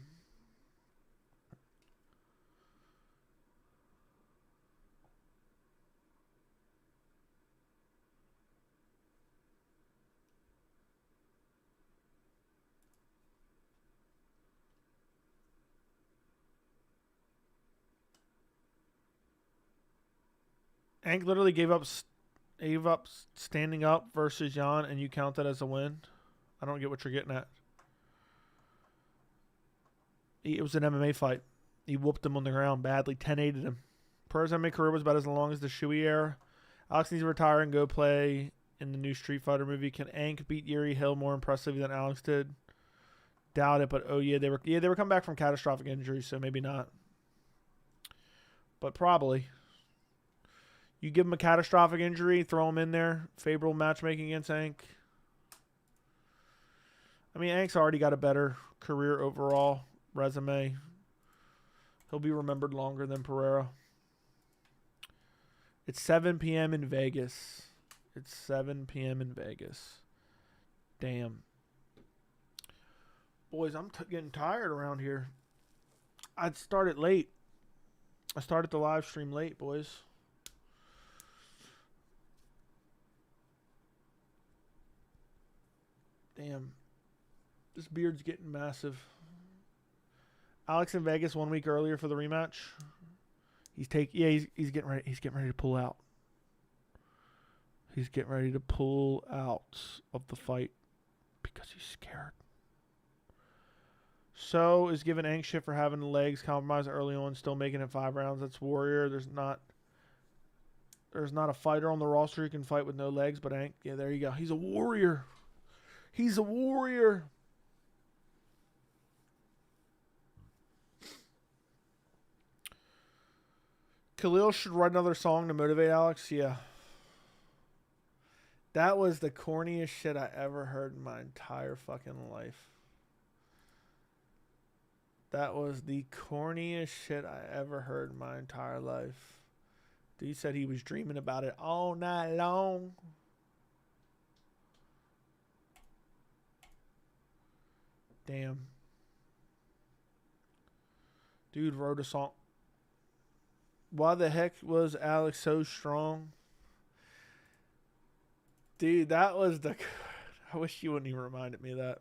Ank literally gave up standing up versus Jan, and you count that as a win. I don't get what you're getting at. It was an MMA fight. He whooped him on the ground badly, 10-8'd him. Pereira's MMA career was about as long as the Shui era. Alex needs to retire and go play in the new Street Fighter movie. Can Ank beat Yuri Hill more impressively than Alex did? Doubt it, but oh yeah, they were coming back from catastrophic injury, so maybe not. But probably. You give him a catastrophic injury, throw him in there, favorable matchmaking against Ank. I mean, Ank's already got a better career overall resume. He'll be remembered longer than Pereira. It's 7 p.m. in Vegas. It's 7 p.m. in Vegas. Damn. Boys, I'm getting tired around here. I'd started late. I started the live stream late, boys. Damn. This beard's getting massive. Alex in Vegas 1 week earlier for the rematch. He's getting ready. He's getting ready to pull out. He's getting ready to pull out of the fight because he's scared. So is giving Ank shit for having the legs compromised early on, still making it 5 rounds. That's Warrior. There's not a fighter on the roster who can fight with no legs, but Ank, yeah, there you go. He's a warrior. He's a warrior. Khalil should write another song to motivate Alex. Yeah. That was the corniest shit I ever heard in my entire fucking life. That was the corniest shit I ever heard in my entire life. Dude said he was dreaming about it all night long. Damn. Dude wrote a song. Why the heck was Alex so strong? Dude, that was the... I wish you wouldn't even reminded me of that.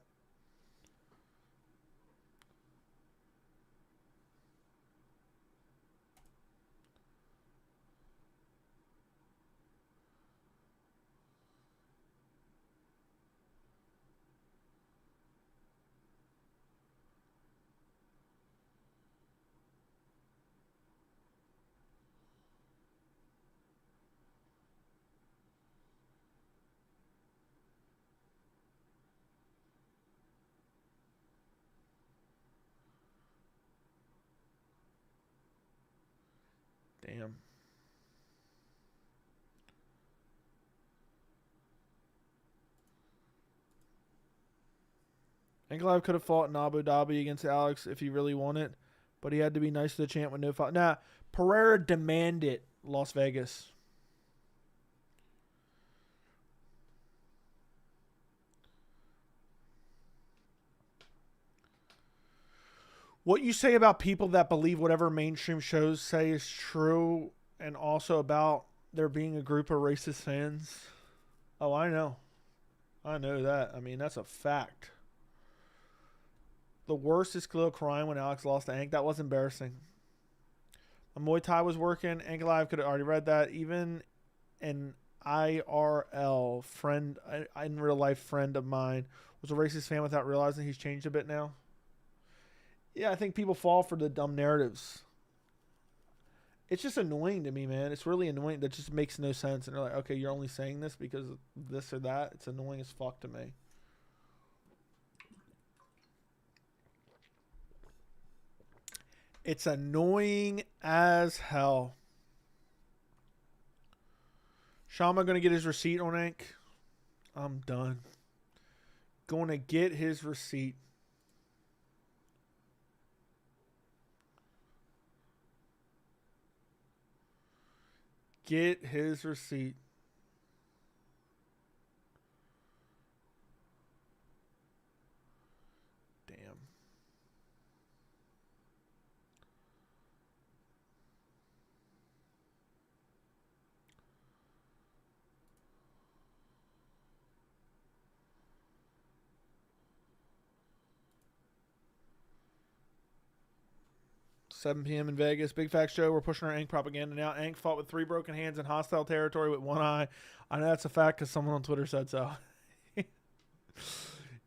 Damn. Ankalaev could have fought in Abu Dhabi against Alex if he really wanted. But he had to be nice to the champ with no foul. Nah, Pereira demanded Las Vegas. What you say about people that believe whatever mainstream shows say is true, and also about there being a group of racist fans. Oh, I know. I know that. I mean, that's a fact. The worst is Khalil crying when Alex lost to Ank. That was embarrassing. A Muay Thai was working. Ankalaev could have already read that. Even an IRL friend, in real life friend of mine, was a racist fan without realizing he's changed a bit now. Yeah, I think people fall for the dumb narratives. It's just annoying to me, man. It's really annoying. That just makes no sense. And they're like, okay, you're only saying this because of this or that. It's annoying as fuck to me. It's annoying as hell. Shama going to get his receipt on Ank. I'm done. Going to get his receipt. Get his receipt. Damn. $7 p.m. in Vegas. Big Facts Show. We're pushing our Ank propaganda now. Ank fought with 3 broken hands in hostile territory with 1 eye. I know that's a fact because someone on Twitter said so.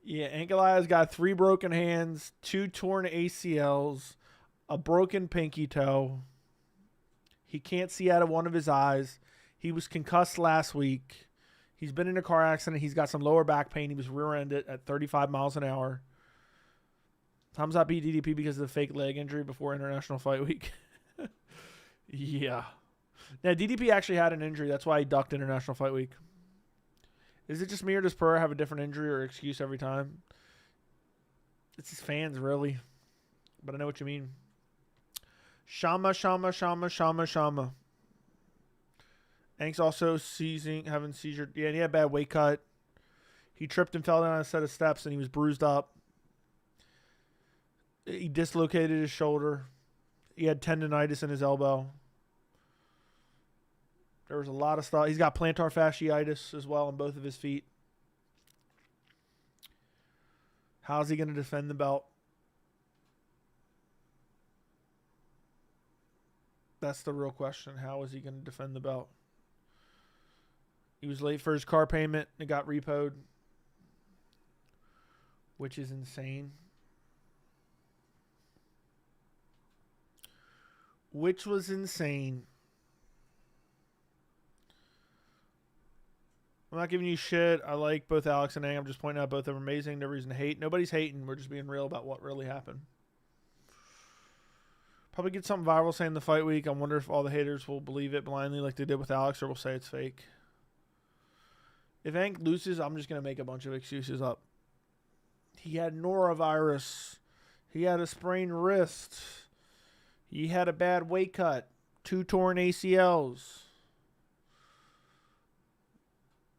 Yeah, Ankalaev's got 3 broken hands, 2 torn ACLs, a broken pinky toe. He can't see out of one of his eyes. He was concussed last week. He's been in a car accident. He's got some lower back pain. He was rear-ended at 35 miles an hour. Thumbs up beat DDP because of the fake leg injury before International Fight Week. Yeah. Now, DDP actually had an injury. That's why he ducked International Fight Week. Is it just me or does Pereira have a different injury or excuse every time? It's his fans, really. But I know what you mean. Shama. Ank's also having seizure. Yeah, he had a bad weight cut. He tripped and fell down a set of steps and he was bruised up. He dislocated his shoulder. He had tendonitis in his elbow. There was a lot of stuff. He's got plantar fasciitis as well in both of his feet. How's he going to defend the belt? That's the real question. How is he going to defend the belt? He was late for his car payment. It got repoed, which is insane. Which was insane. I'm not giving you shit. I like both Alex and Ang. I'm just pointing out both of them are amazing. No reason to hate. Nobody's hating. We're just being real about what really happened. Probably get something viral saying the fight week. I wonder if all the haters will believe it blindly like they did with Alex or will say it's fake. If Ang loses, I'm just going to make a bunch of excuses up. He had norovirus. He had a sprained wrist. He had a bad weight cut. 2 torn ACLs.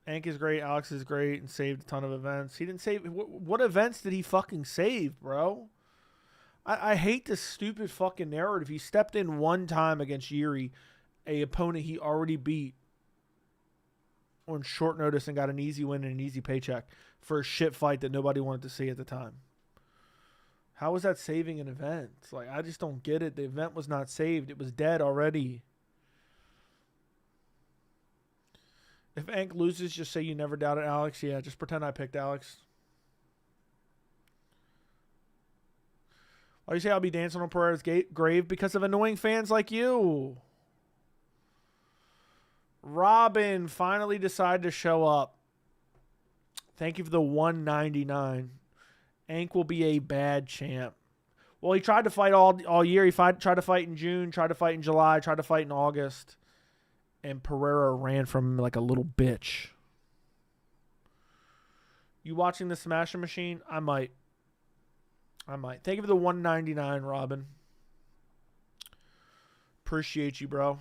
Ank is great. Alex is great and saved a ton of events. He didn't save. What events did he fucking save, bro? I hate this stupid fucking narrative. He stepped in one time against Yuri, a opponent he already beat on short notice and got an easy win and an easy paycheck for a shit fight that nobody wanted to see at the time. How was that saving an event? Like, I just don't get it. The event was not saved. It was dead already. If Ank loses, just say you never doubted Alex. Yeah, just pretend I picked Alex. Why do you say I'll be dancing on Pereira's grave? Because of annoying fans like you. Robin finally decided to show up. Thank you for the $1.99. Ank will be a bad champ. Well, he tried to fight all year. He tried to fight in June, tried to fight in July, tried to fight in August. And Pereira ran from him like a little bitch. You watching the Smashing Machine? I might. Thank you for the $1.99, Robin. Appreciate you, bro.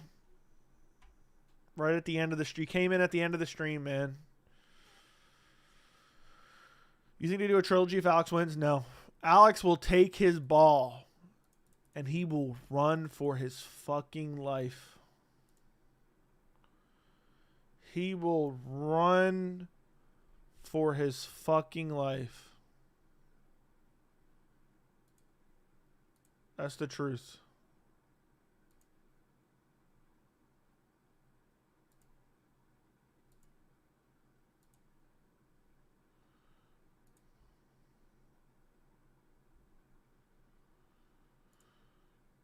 Right at the end of the stream. Came in at the end of the stream, man. You think they do a trilogy if Alex wins? No. Alex will take his ball and he will run for his fucking life. He will run for his fucking life. That's the truth.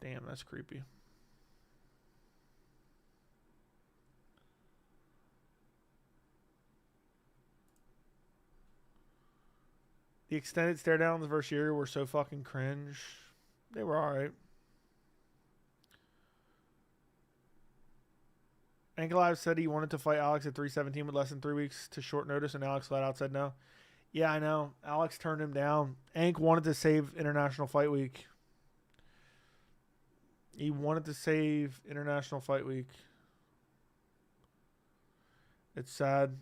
Damn, that's creepy. The extended stare downs versus Yuri were so fucking cringe. They were alright. Ankalaev said he wanted to fight Alex at 317 with less than 3 weeks to short notice, and Alex flat out said no. Yeah, I know. Alex turned him down. Ank wanted to save International Fight Week. He wanted to save International Fight Week. It's sad.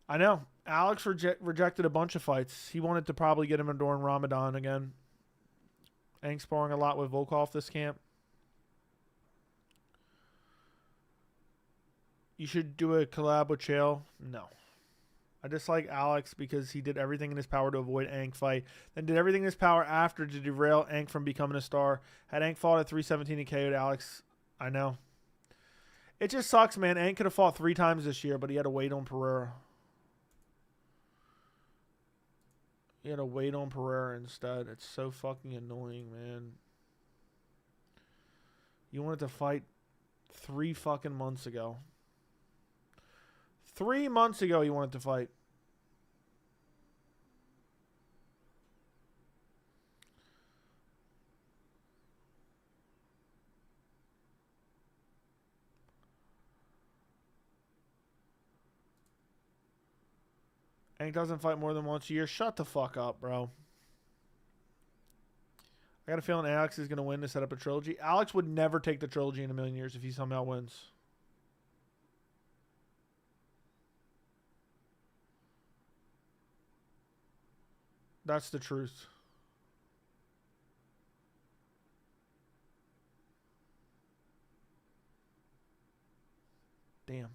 I know. Alex rejected a bunch of fights. He wanted to probably get him during Ramadan again. Ank sparring a lot with Volkov this camp. You should do a collab with Chael. No. I dislike Alex because he did everything in his power to avoid Ank fight. Then did everything in his power after to derail Ank from becoming a star. Had Ank fought at 317 and KO'd Alex. I know. It just sucks, man. Ank could have fought 3 times this year, but he had to wait on Pereira. He had to wait on Pereira instead. It's so fucking annoying, man. You wanted to fight 3 fucking months ago. 3 months ago you wanted to fight. Ank doesn't fight more than once a year. Shut the fuck up, bro. I got a feeling Alex is going to win to set up a trilogy. Alex would never take the trilogy in a million years if he somehow wins. That's the truth. Damn.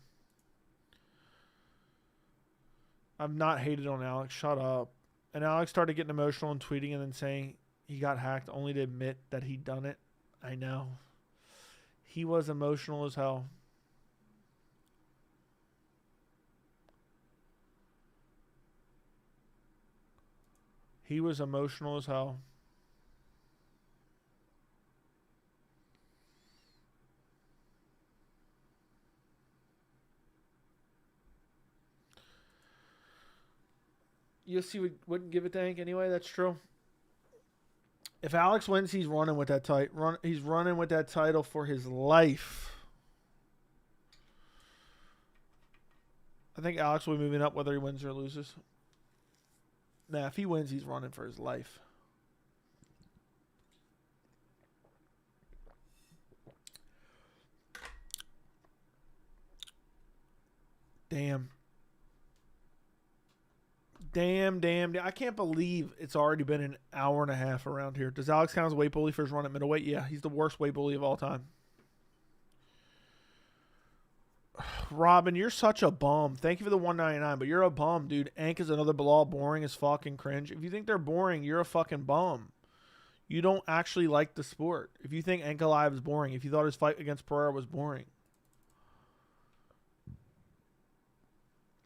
I've not hated on Alex. Shut up. And Alex started getting emotional and tweeting and then saying he got hacked only to admit that he'd done it. I know. He was emotional as hell. He was emotional as hell. UFC wouldn't give it to Ank anyway. That's true. If Alex wins, he's running with that title. He's running with that title for his life. I think Alex will be moving up whether he wins or loses. Nah, if he wins, he's running for his life. Damn. Damn. I can't believe it's already been an hour and a half around here. Does Alex count as a weight bully for his run at middleweight? Yeah, he's the worst weight bully of all time. Robin, you're such a bum. Thank you for the $1.99, but you're a bum, dude. Ank is another Bilal, boring as fucking cringe. If you think they're boring, you're a fucking bum. You don't actually like the sport. If you think Ankalaev is boring, if you thought his fight against Pereira was boring,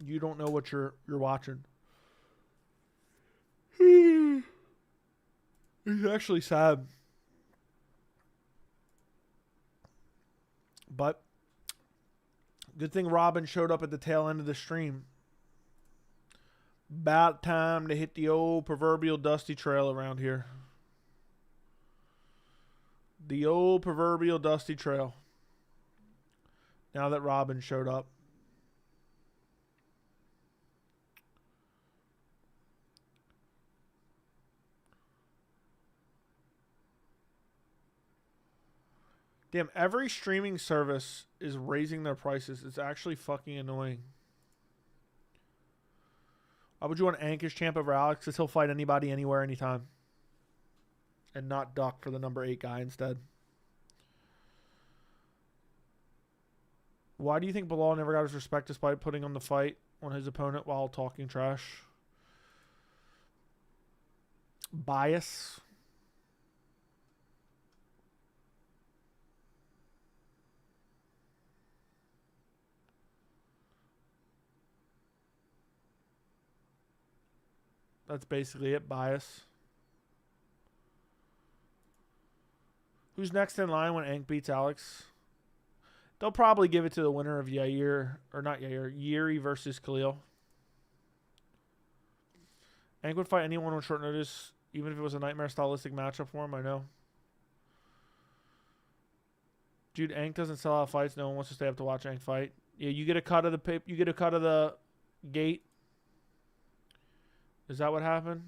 you don't know what you're watching. It's actually sad. But good thing Robin showed up at the tail end of the stream. About time to hit the old proverbial dusty trail around here. The old proverbial dusty trail. Now that Robin showed up. Damn, every streaming service is raising their prices. It's actually fucking annoying. Why would you want Ank as champ over Alex? Because he'll fight anybody, anywhere, anytime. And not duck for the number 8 guy instead. Why do you think Bilal never got his respect despite putting on the fight on his opponent while talking trash? Bias. That's basically it. Bias. Who's next in line when Ank beats Alex? They'll probably give it to the winner of Yair, or not Yair, Yuri versus Khalil. Ank would fight anyone on short notice, even if it was a nightmare stylistic matchup for him, I know. Dude, Ank doesn't sell out fights. No one wants to stay up to watch Ank fight. Yeah, you get a cut of the you get a cut of the gate. Is that what happened?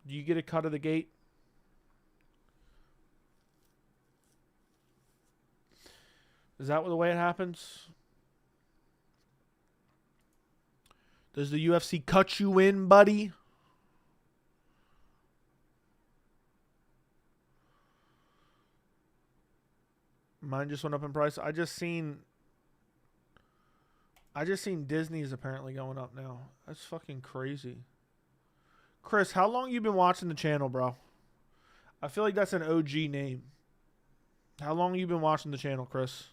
Do you get a cut of the gate? Is that the way it happens? Does the UFC cut you in, buddy? Mine just went up in price. I just seen Disney's apparently going up now. That's fucking crazy. Chris, how long you been watching the channel, bro? I feel like that's an OG name. How long you been watching the channel, Chris?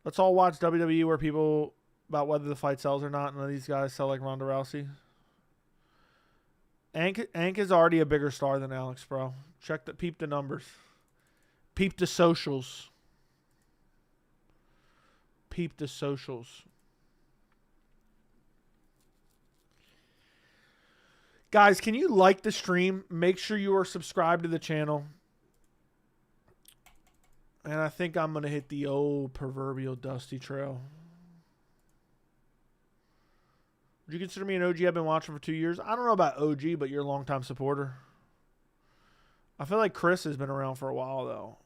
Let's all watch WWE where people about whether the fight sells or not. None of these guys sell like Ronda Rousey. Ank is already a bigger star than Alex, bro. Peep the numbers. Peep the socials. Peep the socials. Guys, can you like the stream? Make sure you are subscribed to the channel. And I think I'm going to hit the old proverbial dusty trail. Would you consider me an OG? I've been watching for 2 years. I don't know about OG, but you're a longtime supporter. I feel like Chris has been around for a while, though.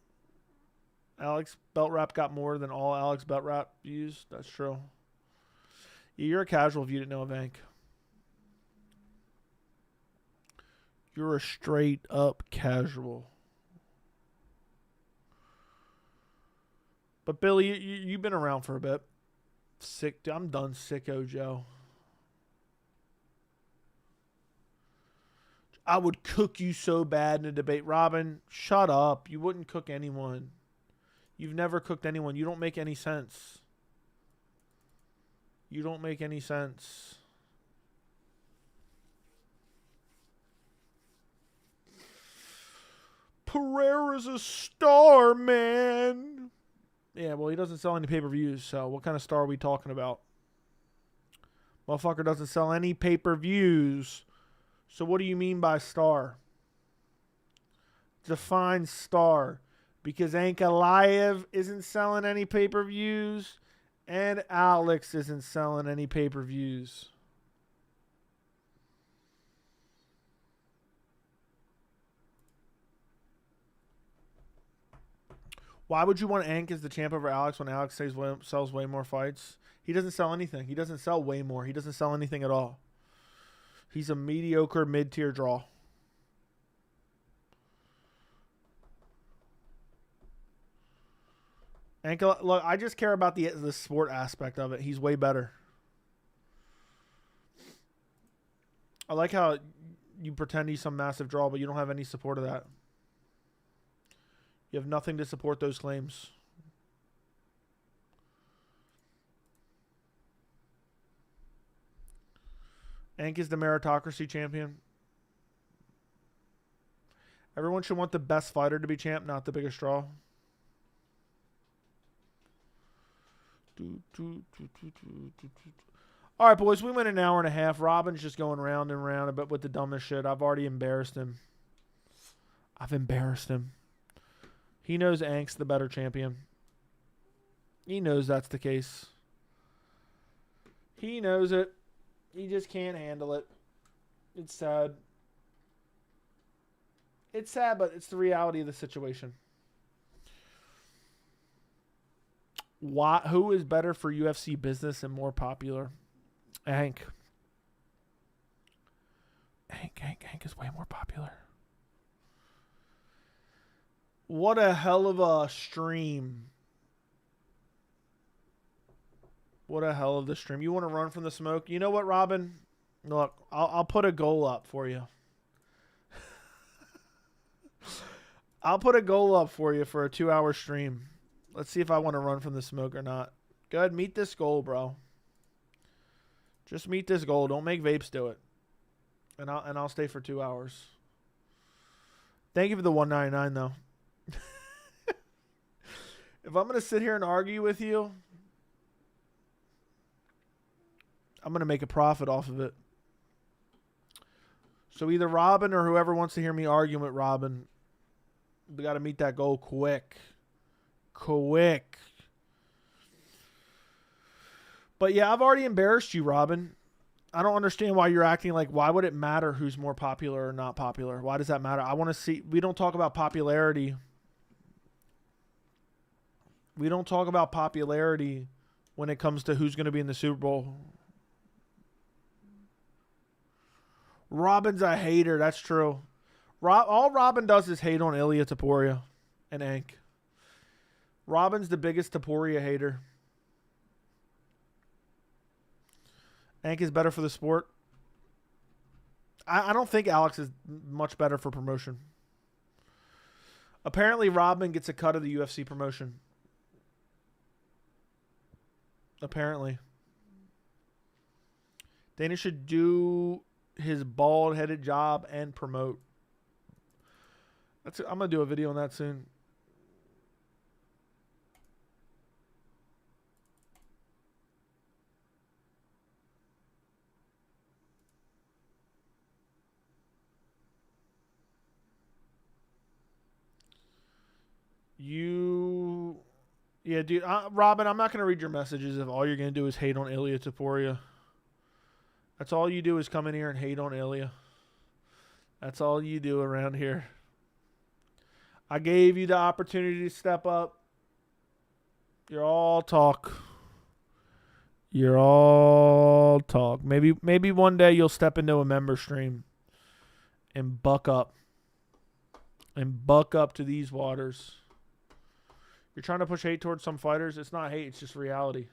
Alex Belt Rap got more than all Alex Belt Rap views. That's true. Yeah, you're a casual if you didn't know of Ank. You're a straight up casual. But Billy, you've been around for a bit. Sick. I'm done, sicko Joe. I would cook you so bad in a debate. Robin, shut up. You wouldn't cook anyone. You've never cooked anyone. You don't make any sense. You don't make any sense. Pereira's a star, man. Yeah, well, he doesn't sell any pay-per-views, so what kind of star are we talking about? Motherfucker doesn't sell any pay-per-views. So what do you mean by star? Define star. Because Ankalaev isn't selling any pay-per-views, and Alex isn't selling any pay-per-views. Why would you want Ank as the champ over Alex when Alex sells way more fights? He doesn't sell anything. He doesn't sell way more. He doesn't sell anything at all. He's a mediocre mid-tier draw. Look, I just care about the sport aspect of it. He's way better. I like how you pretend he's some massive draw, but you don't have any support of that. You have nothing to support those claims. Ank is the meritocracy champion. Everyone should want the best fighter to be champ, not the biggest draw. All right, boys, we went an hour and a half. Robin's just going round and round, but with the dumbest shit. I've already embarrassed him. I've embarrassed him. He knows Ank's the better champion. He knows that's the case. He knows it. He just can't handle it. It's sad. It's sad, but it's the reality of the situation. Who is better for UFC business and more popular? Ank. Ank is way more popular. What a hell of a stream. What a hell of the stream. You want to run from the smoke? You know what, Robin? Look, I'll put a goal up for you. I'll put a goal up for you for a 2-hour stream. Let's see if I want to run from the smoke or not. Go ahead, meet this goal, bro. Just meet this goal. Don't make vapes do it. And I'll stay for 2 hours. Thank you for the $1.99 though. If I'm gonna sit here and argue with you, I'm gonna make a profit off of it. So either Robin or whoever wants to hear me argue with Robin, we got to meet that goal quick. Quick. But yeah, I've already embarrassed you, Robin. I don't understand why you're acting like, why would it matter who's more popular or not popular? Why does that matter? I want to see, we don't talk about popularity. We don't talk about popularity when it comes to who's going to be in the Super Bowl. Robin's a hater. That's true. All Robin does is hate on Ilia Topuria and Ank. Robin's the biggest Topuria hater. Ank is better for the sport. I don't think Alex is much better for promotion. Apparently, Robin gets a cut of the UFC promotion. Apparently. Dana should do his bald-headed job and promote. I'm going to do a video on that soon. Yeah, dude. Robin, I'm not going to read your messages if all you're going to do is hate on Ilia Topuria. That's all you do is come in here and hate on Ilia. That's all you do around here. I gave you the opportunity to step up. You're all talk. You're all talk. Maybe one day you'll step into a member stream and buck up. And buck up to these waters. You're trying to push hate towards some fighters. It's not hate. It's just reality.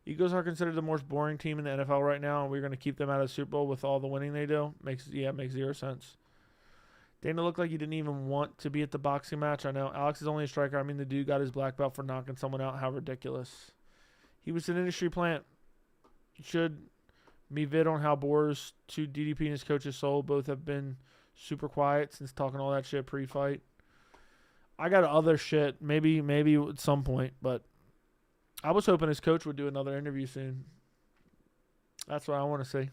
Eagles are considered the most boring team in the NFL right now, and we're going to keep them out of the Super Bowl with all the winning they do. Makes zero sense. Dana looked like he didn't even want to be at the boxing match. I know. Alex is only a striker. I mean, the dude got his black belt for knocking someone out. How ridiculous. He was an industry plant. Should me vid on how Boris to DDP and his coach's soul both have been super quiet since talking all that shit pre-fight. I got other shit. Maybe at some point, but I was hoping his coach would do another interview soon. That's what I want to see.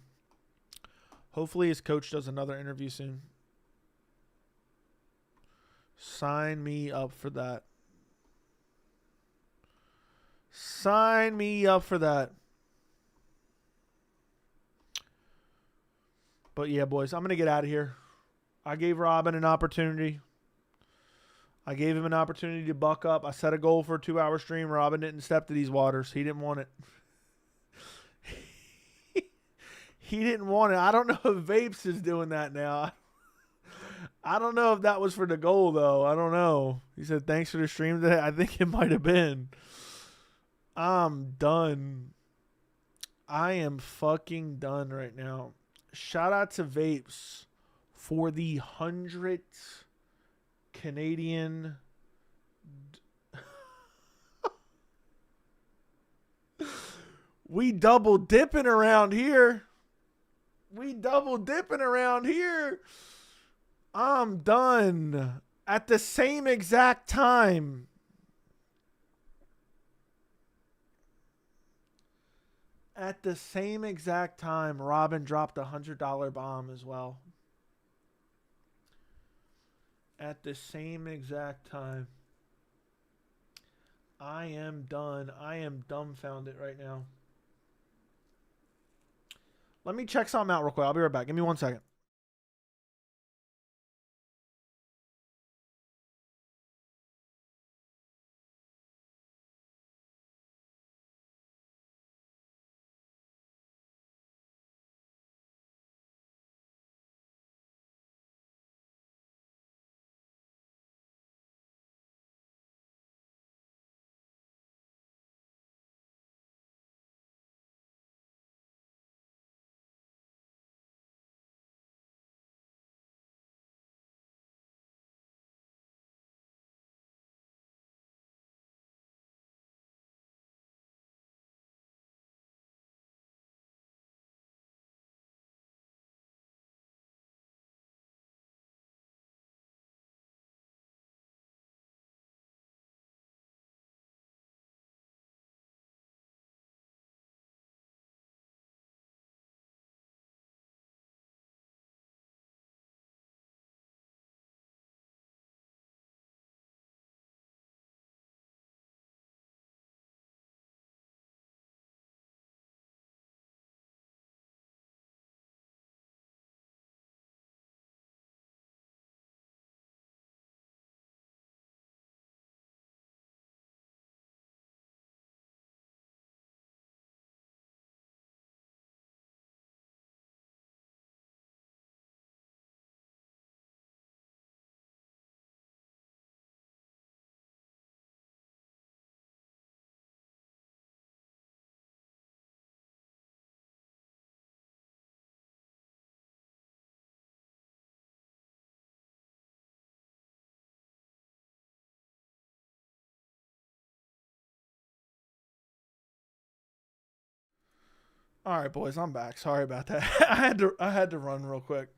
Hopefully his coach does another interview soon. Sign me up for that. Sign me up for that. But yeah, boys, I'm going to get out of here. I gave Robin an opportunity. I gave him an opportunity to buck up. I set a goal for a 2-hour stream. Robin didn't step to these waters. He didn't want it. He didn't want it. I don't know if Vapes is doing that now. I don't know if that was for the goal, though. I don't know. He said, thanks for the stream today. I think it might have been. I'm done. I am fucking done right now. Shout out to Vapes for the 100th Canadian. We double dipping around here. I'm done. At the same exact time. At the same exact time, Robin dropped a $100 bomb as well. At the same exact time. I am done. I am dumbfounded right now. Let me check something out real quick. I'll be right back. Give me 1 second. All right, boys, I'm back. Sorry about that. I had to run real quick.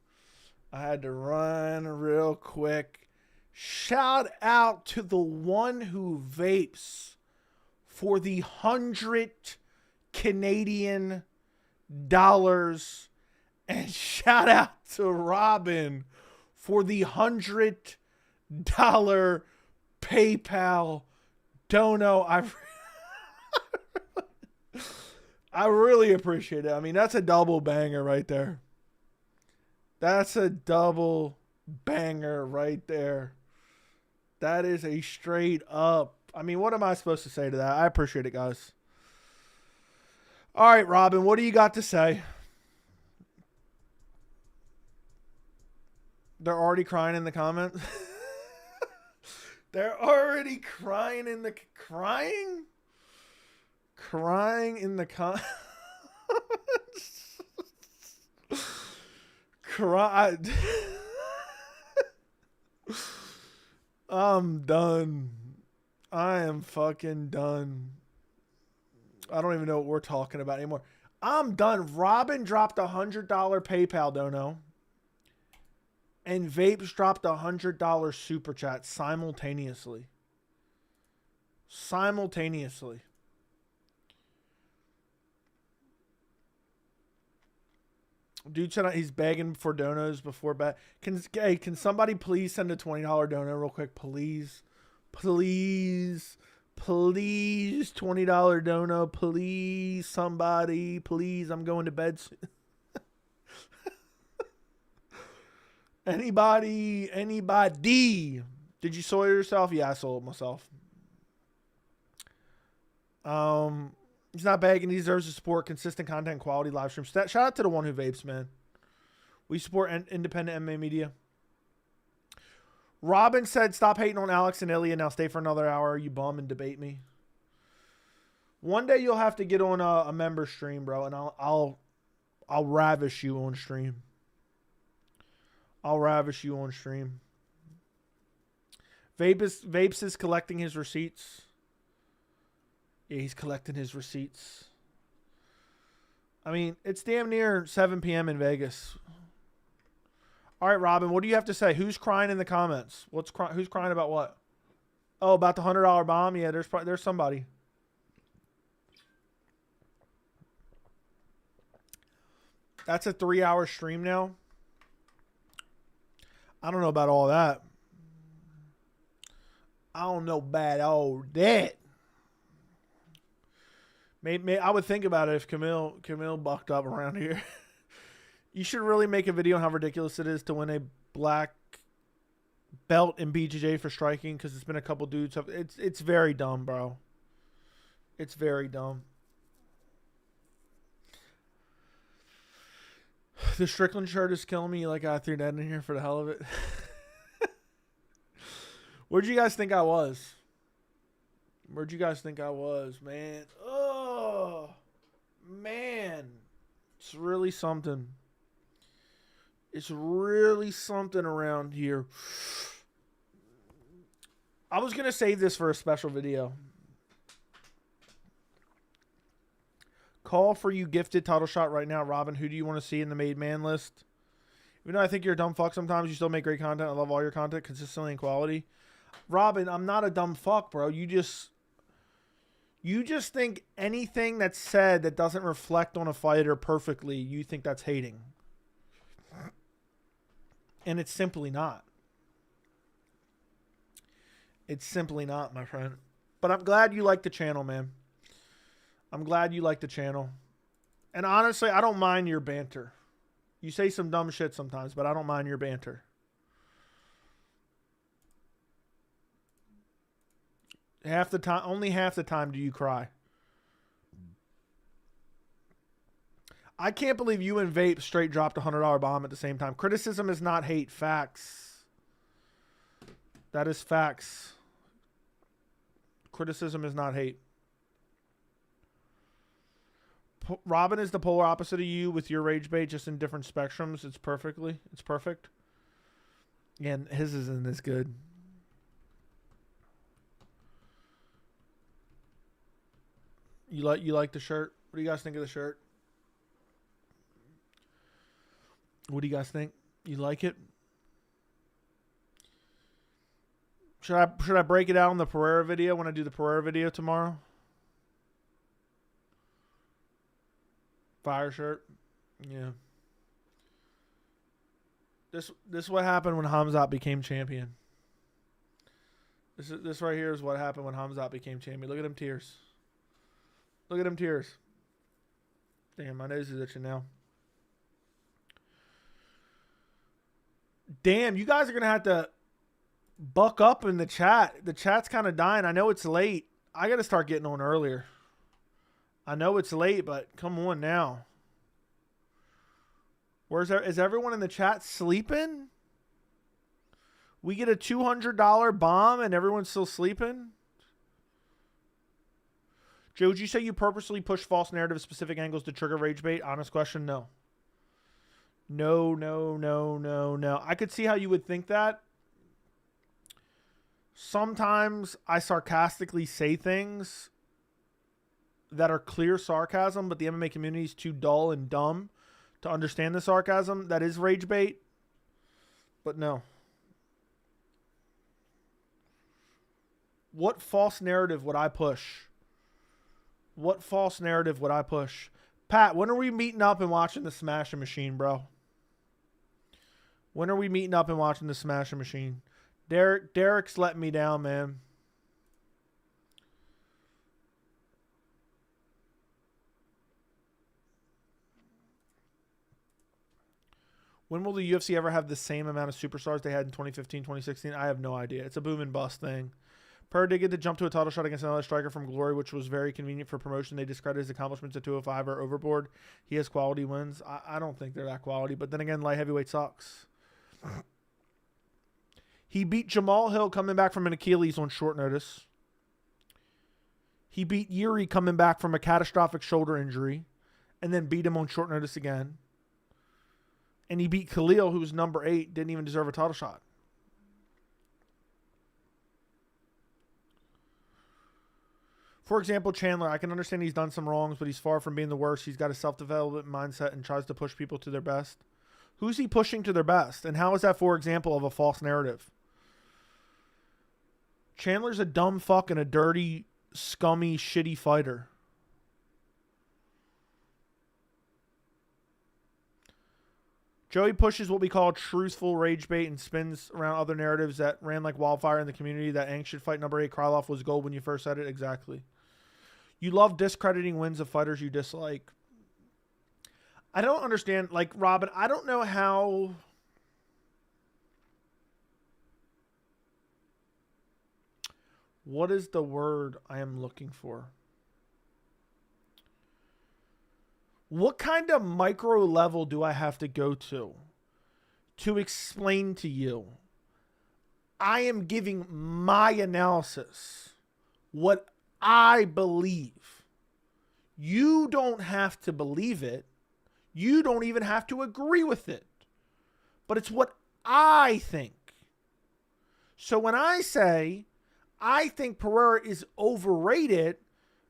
Shout out to the one who vapes for the 100 Canadian dollars, and shout out to Robin for the $100 PayPal dono. I really appreciate it. I mean, that's a double banger right there. That's a double banger right there. That is a straight up. I mean, what am I supposed to say to that? I appreciate it, guys. All right, Robin, what do you got to say? They're already crying in the comments. They're already crying in the crying in the comments. I'm done. I am fucking done. I don't even know what we're talking about anymore. I'm done. Robin dropped a $100 PayPal dono. And Vapes dropped a $100 super chat simultaneously. Dude said he's begging for donos before bet. Can somebody please send a $20 dono real quick, please? Please, $20 dono, please, somebody, please. I'm going to bed soon. Anybody? Did you soil yourself? Yeah, I soiled myself. He's not begging. He deserves to support consistent content, quality live streams. Shout out to the one who vapes, man. We support independent MMA media. Robin said, "Stop hating on Alex and Ilya. Now stay for another hour. You bum and debate me." One day you'll have to get on a member stream, bro, and I'll ravish you on stream. Vapes is collecting his receipts. Yeah, he's collecting his receipts. I mean, it's damn near 7 p.m. in Vegas. All right, Robin, what do you have to say? Who's crying in the comments? Who's crying about what? Oh, about the $100 bomb? Yeah, there's somebody. That's a 3-hour stream now. I don't know about all that. I don't know about all that. Maybe I would think about it if Camille bucked up around here. You should really make a video on how ridiculous it is to win a black belt in BJJ for striking, because it's been a couple dudes. It's very dumb, bro. It's very dumb. The Strickland shirt is killing me. Like, I threw that in here for the hell of it. Where'd you guys think I was? Where'd you guys think I was, man? Oh, man. It's really something. It's really something around here. I was going to save this for a special video. Call for you gifted title shot right now. Robin, who do you want to see in the made man list? Even though I think you're a dumb fuck sometimes, you still make great content. I love all your content consistently and quality. Robin, I'm not a dumb fuck, bro. You just think anything that's said that doesn't reflect on a fighter perfectly, you think that's hating. And it's simply not. It's simply not, my friend. But I'm glad you like the channel, man. I'm glad you like the channel. And honestly, I don't mind your banter. You say some dumb shit sometimes, but I don't mind your banter. Half the time, only half the time do you cry. I can't believe you and Vape straight dropped a $100 bomb at the same time. Criticism is not hate. Facts. That is facts. Criticism is not hate. Robin is the polar opposite of you with your rage bait, just in different spectrums. It's perfect. And his isn't as good. You like the shirt? What do you guys think of the shirt? What do you guys think? You like it? Should I break it out in the Pereira video when I do the Pereira video tomorrow? Fire shirt. Yeah. This is what happened when Khamzat became champion. This right here is what happened when Khamzat became champion. Look at them tears. Look at them tears. Damn, my nose is itching now. Damn, you guys are going to have to buck up in the chat. The chat's kind of dying. I know it's late. I got to start getting on earlier. I know it's late, but come on now. Is everyone in the chat sleeping? We get a $200 bomb and everyone's still sleeping? Joe, would you say you purposely push false narrative specific angles to trigger rage bait? Honest question, no. No. I could see how you would think that. Sometimes I sarcastically say things that are clear sarcasm, but the MMA community is too dull and dumb to understand the sarcasm. That is rage bait. But no. What false narrative would I push? What false narrative would I push? Pat, when are we meeting up and watching the Smashing Machine, bro? When are we meeting up and watching the Smashing Machine? Derek's letting me down, man. When will the UFC ever have the same amount of superstars they had in 2015, 2016? I have no idea. It's a boom and bust thing. Pereira did get to jump to a title shot against another striker from Glory, which was very convenient for promotion. They discredit his accomplishments at 205 or overboard. He has quality wins. I don't think they're that quality. But then again, light heavyweight sucks. He beat Jamal Hill coming back from an Achilles on short notice. He beat Yuri coming back from a catastrophic shoulder injury. And then beat him on short notice again. And he beat Khalil, who was number 8, didn't even deserve a title shot. For example, Chandler, I can understand he's done some wrongs, but he's far from being the worst. He's got a self-development mindset and tries to push people to their best. Who's he pushing to their best? And how is that, for example, of a false narrative? Chandler's a dumb fuck and a dirty, scummy, shitty fighter. Joey pushes what we call truthful rage bait and spins around other narratives that ran like wildfire in the community. That Ank should fight number 8 Krylov was gold when you first said it. Exactly. You love discrediting wins of fighters you dislike. I don't understand. Like, Robin, I don't know how... What is the word I am looking for? What kind of micro level do I have to go to explain to you? I am giving my analysis, what I believe. You don't have to believe it. You don't even have to agree with it. But it's what I think. So when I say I think Pereira is overrated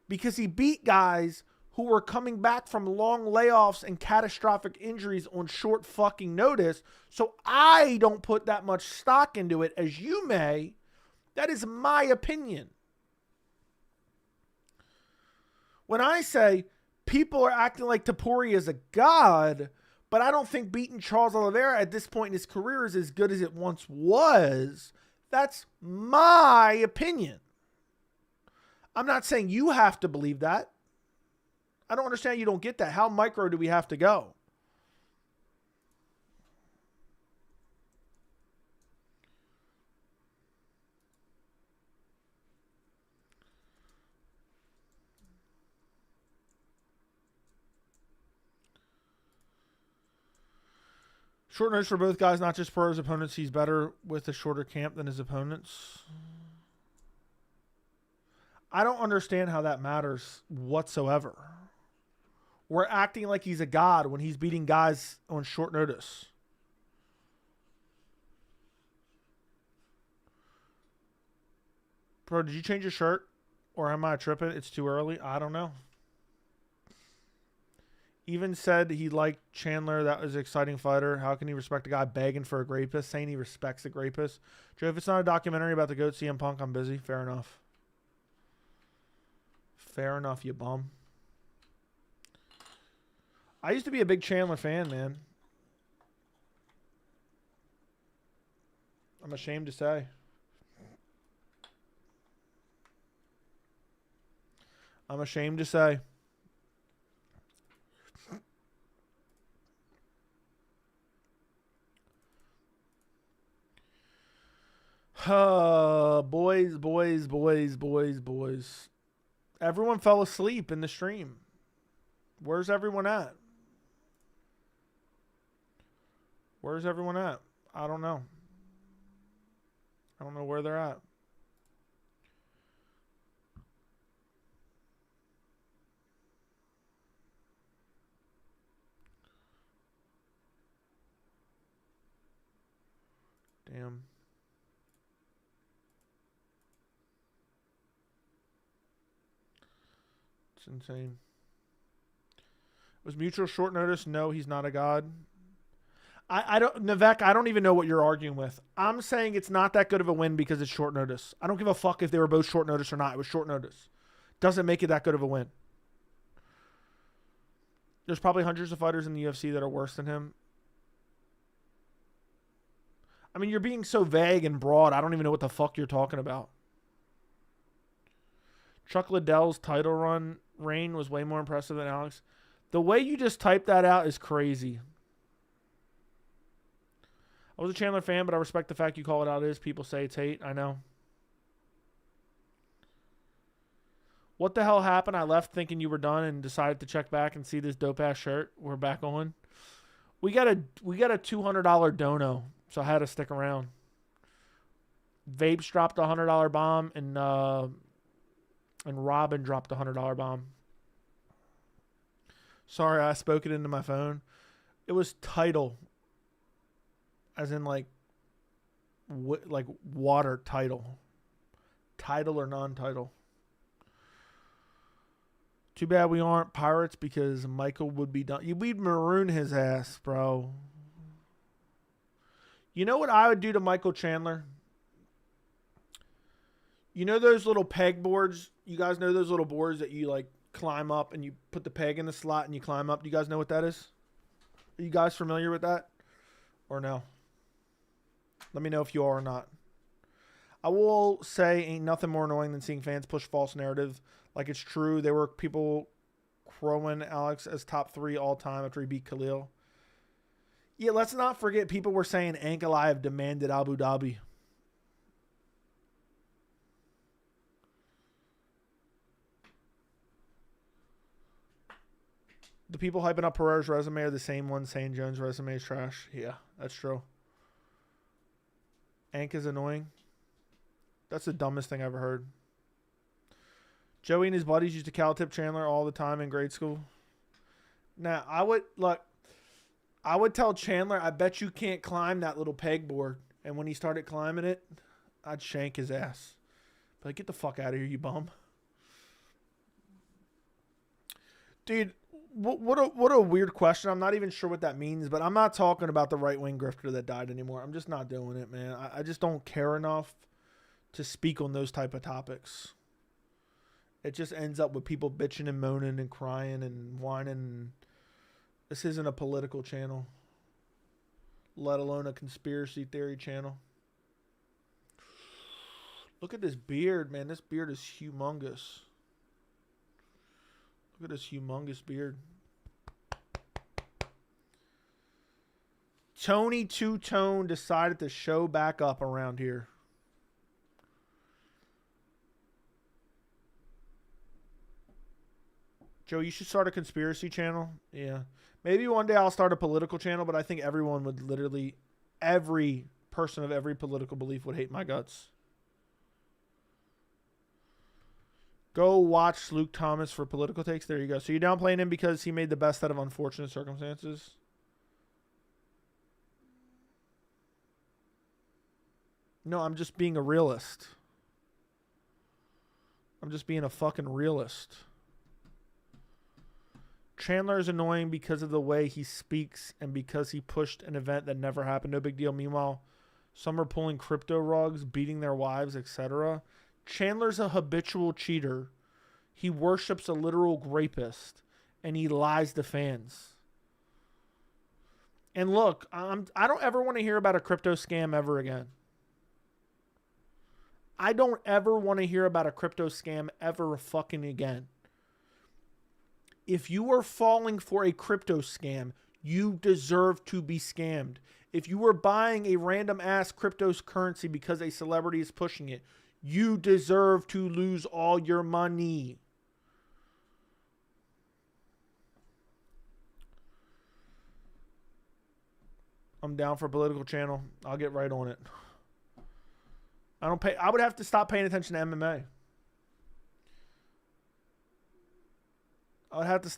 because he beat guys who were coming back from long layoffs and catastrophic injuries on short fucking notice, so I don't put that much stock into it as you may, that is my opinion. When I say people are acting like Topuria is a god, but I don't think beating Charles Oliveira at this point in his career is as good as it once was, that's my opinion. I'm not saying you have to believe that. I don't understand you don't get that. How micro do we have to go? Short notice for both guys, not just for his opponents. He's better with a shorter camp than his opponents. I don't understand how that matters whatsoever. We're acting like he's a god when he's beating guys on short notice. Bro, did you change your shirt? Or am I tripping? It's too early? I don't know. Even said he liked Chandler. That was an exciting fighter. How can he respect a guy begging for a grapist? Saying he respects a grapist. Joe, if it's not a documentary about the GOAT CM Punk, I'm busy. Fair enough. Fair enough, you bum. I used to be a big Chandler fan, man. I'm ashamed to say. I'm ashamed to say. Boys. Everyone fell asleep in the stream. Where's everyone at? Where's everyone at? I don't know. I don't know where they're at. Damn. It's insane. Was mutual short notice? No, he's not a god. I don't, Navek, I don't even know what you're arguing with. I'm saying it's not that good of a win because it's short notice. I don't give a fuck if they were both short notice or not. It was short notice. Doesn't make it that good of a win. There's probably hundreds of fighters in the UFC that are worse than him. I mean, you're being so vague and broad. I don't even know what the fuck you're talking about. Chuck Liddell's title run reign was way more impressive than Alex. The way you just typed that out is crazy. I was a Chandler fan, but I respect the fact you call it out is. People say it's hate. I know. What the hell happened? I left thinking you were done and decided to check back and see this dope-ass shirt. We're back on. We got a $200 dono, so I had to stick around. Vapes dropped a $100 bomb, and Robin dropped a $100 bomb. Sorry, I spoke it into my phone. It was title. As in, like water title. Title or non-title. Too bad we aren't pirates because Michael would be done. We'd maroon his ass, bro. You know what I would do to Michael Chandler? You know those little peg boards? You guys know those little boards that you, like, climb up and you put the peg in the slot and you climb up? Do you guys know what that is? Are you guys familiar with that? Or no? Let me know if you are or not. I will say ain't nothing more annoying than seeing fans push false narrative like it's true. There were people crowing Alex as top 3 all time after he beat Khalil. Yeah, let's not forget people were saying Ankalaev demanded Abu Dhabi. The people hyping up Pereira's resume are the same ones saying Jones' resume is trash. Yeah, that's true. Ank is annoying. That's the dumbest thing I've ever heard. Joey and his buddies used to cow tip Chandler all the time in grade school. Now, I would tell Chandler, I bet you can't climb that little pegboard. And when he started climbing it, I'd shank his ass. But get the fuck out of here, you bum. Dude, what a weird question. I'm not even sure what that means, but I'm not talking about the right-wing grifter that died anymore. I'm just not doing it, man. I just don't care enough to speak on those type of topics. It just ends up with people bitching and moaning and crying and whining. This isn't a political channel, let alone a conspiracy theory channel. Look at this beard, man. This beard is humongous. Look at this humongous beard. Tony Two-Tone decided to show back up around here. Joe, you should start a conspiracy channel. Yeah. Maybe one day I'll start a political channel, but I think everyone would literally, every person of every political belief would hate my guts. Go watch Luke Thomas for political takes. There you go. So you're downplaying him because he made the best out of unfortunate circumstances? No, I'm just being a realist. I'm just being a fucking realist. Chandler is annoying because of the way he speaks and because he pushed an event that never happened. No big deal. Meanwhile, some are pulling crypto rugs, beating their wives, etc. Chandler's a habitual cheater. He worships a literal rapist, and he lies to fans. And look, I don't ever want to hear about a crypto scam ever again. I don't ever want to hear about a crypto scam ever fucking again. If you are falling for a crypto scam, you deserve to be scammed. If you are buying a random ass cryptocurrency because a celebrity is pushing it, you deserve to lose all your money. I'm down for a political channel. I'll get right on it. I would have to stop paying attention to MMA. I would have to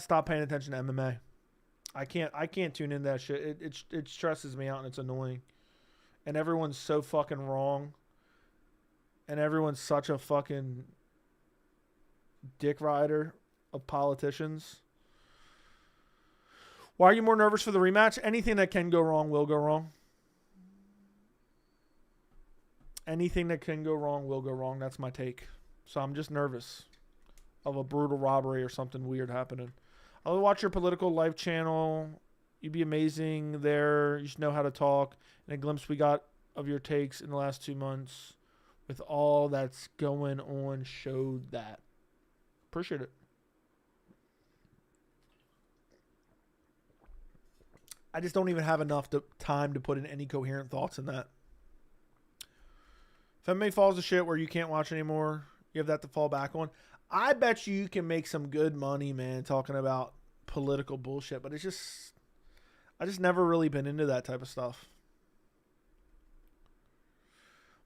stop paying attention to MMA. I can't tune in that shit. It stresses me out and it's annoying. And everyone's so fucking wrong. And everyone's such a fucking dick rider of politicians. Why are you more nervous for the rematch? Anything that can go wrong will go wrong. Anything that can go wrong will go wrong. That's my take. So I'm just nervous of a brutal robbery or something weird happening. I'll watch your political life channel. You'd be amazing there. You should know how to talk. And a glimpse we got of your takes in the last 2 months with all that's going on showed that. Appreciate it. I just don't even have enough time to put in any coherent thoughts in that. If MMA falls to shit where you can't watch anymore, you have that to fall back on. I bet you can make some good money, man, talking about political bullshit. But I just never really been into that type of stuff.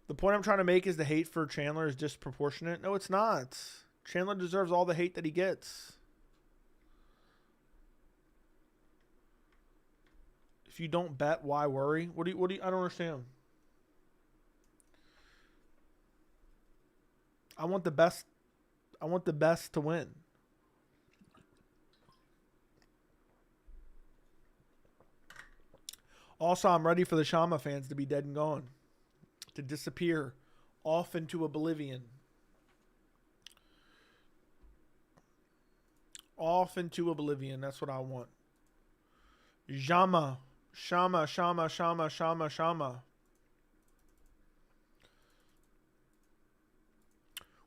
The point I'm trying to make is the hate for Chandler is disproportionate. No, it's not. Chandler deserves all the hate that he gets. If you don't bet, why worry? What do you I don't understand. I want the best to win. Also, I'm ready for the Shama fans to be dead and gone. To disappear off into oblivion. Off into oblivion. That's what I want. Jama. Shama, Shama, Shama, Shama, Shama.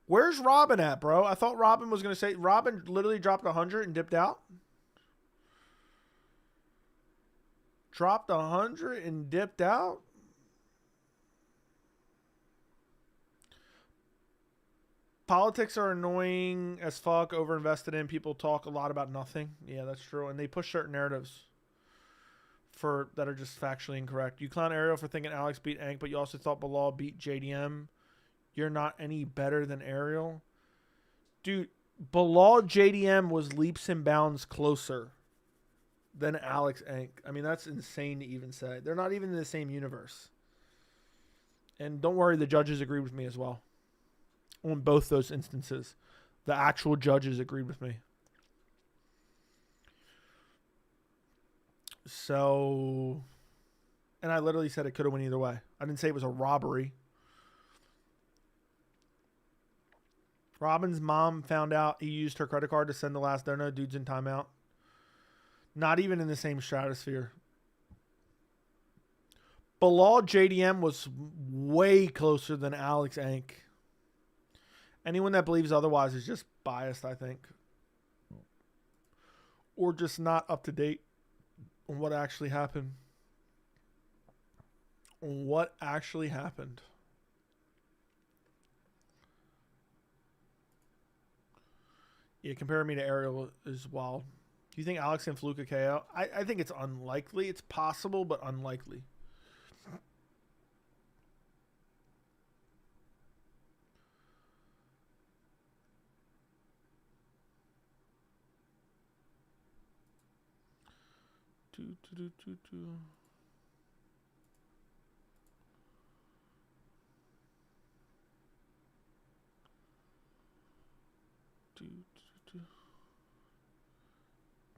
Where's Robin at, bro? I thought Robin was going to say... Robin literally dropped 100 and dipped out. Dropped 100 and dipped out? Politics are annoying as fuck, overinvested in. People talk a lot about nothing. Yeah, that's true. And they push certain narratives that are just factually incorrect. You clown Ariel for thinking Alex beat Ank, but you also thought Bilal beat JDM. You're not any better than Ariel. Dude, Bilal JDM was leaps and bounds closer than Alex Ank. I mean, that's insane to even say. They're not even in the same universe. And don't worry, the judges agreed with me as well. On both those instances. The actual judges agreed with me. So, and I literally said it could have went either way. I didn't say it was a robbery. Robin's mom found out he used her credit card to send the last dono. Dude's in timeout. Not even in the same stratosphere. Bilal JDM was way closer than Alex Ank. Anyone that believes otherwise is just biased, I think. Or just not up to date on what actually happened. What actually happened. Yeah, comparing me to Ariel is wild. Do you think Alex can fluke a KO? I think it's unlikely. It's possible, but unlikely.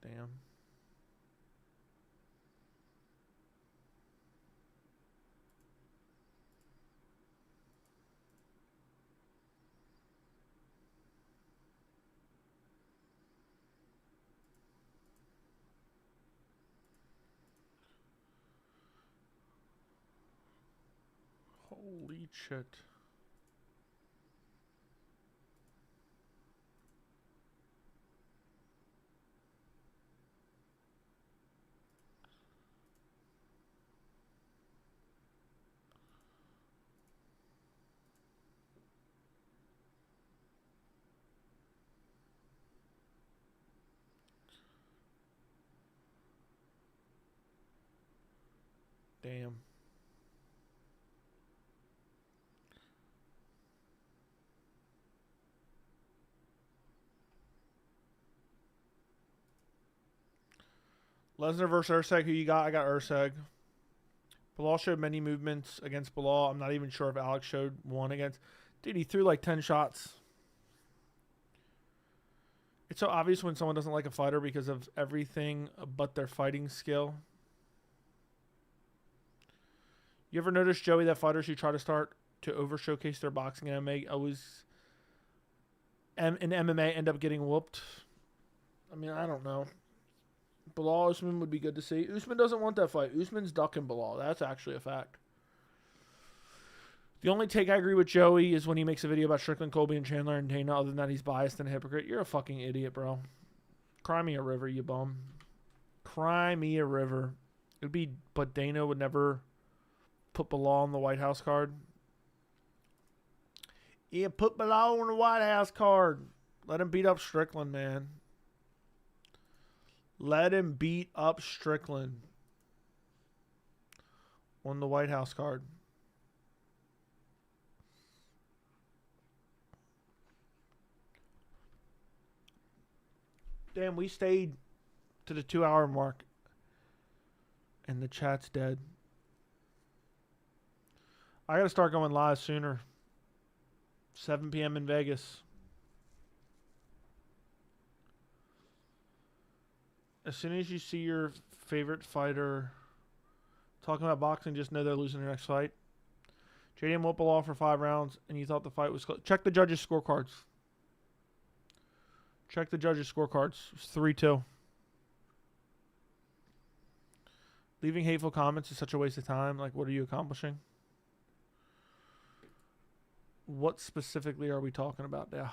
Damn. Holy shit. Damn. Lesnar versus Urseg. Who you got? I got Urseg. Bilal showed many movements against Bilal. I'm not even sure if Alex showed one against. Dude, he threw like 10 shots. It's so obvious when someone doesn't like a fighter because of everything but their fighting skill. You ever notice, Joey, that fighters who try to start to over showcase their boxing and MMA always in MMA end up getting whooped? I mean, I don't know. Bilal Usman would be good to see. Usman doesn't want that fight. Usman's ducking Bilal. That's actually a fact. The only take I agree with Joey is when he makes a video about Strickland, Colby, and Chandler and Dana. Other than that, he's biased and a hypocrite. You're a fucking idiot, bro. Cry me a river, you bum. Cry me a river. It'd be, but Dana would never put Bilal on the White House card. Yeah, put Bilal on the White House card. Let him beat up Strickland, man. Let him beat up Strickland on the White House card. Damn, we stayed to the 2-hour mark. And the chat's dead. I got to start going live sooner. 7 p.m. in Vegas. As soon as you see your favorite fighter talking about boxing, just know they're losing their next fight. JDM whooped Bilal for 5 rounds, and you thought the fight was close. Check the judges' scorecards. Check the judges' scorecards. It's 3-2. Leaving hateful comments is such a waste of time. Like, what are you accomplishing? What specifically are we talking about now?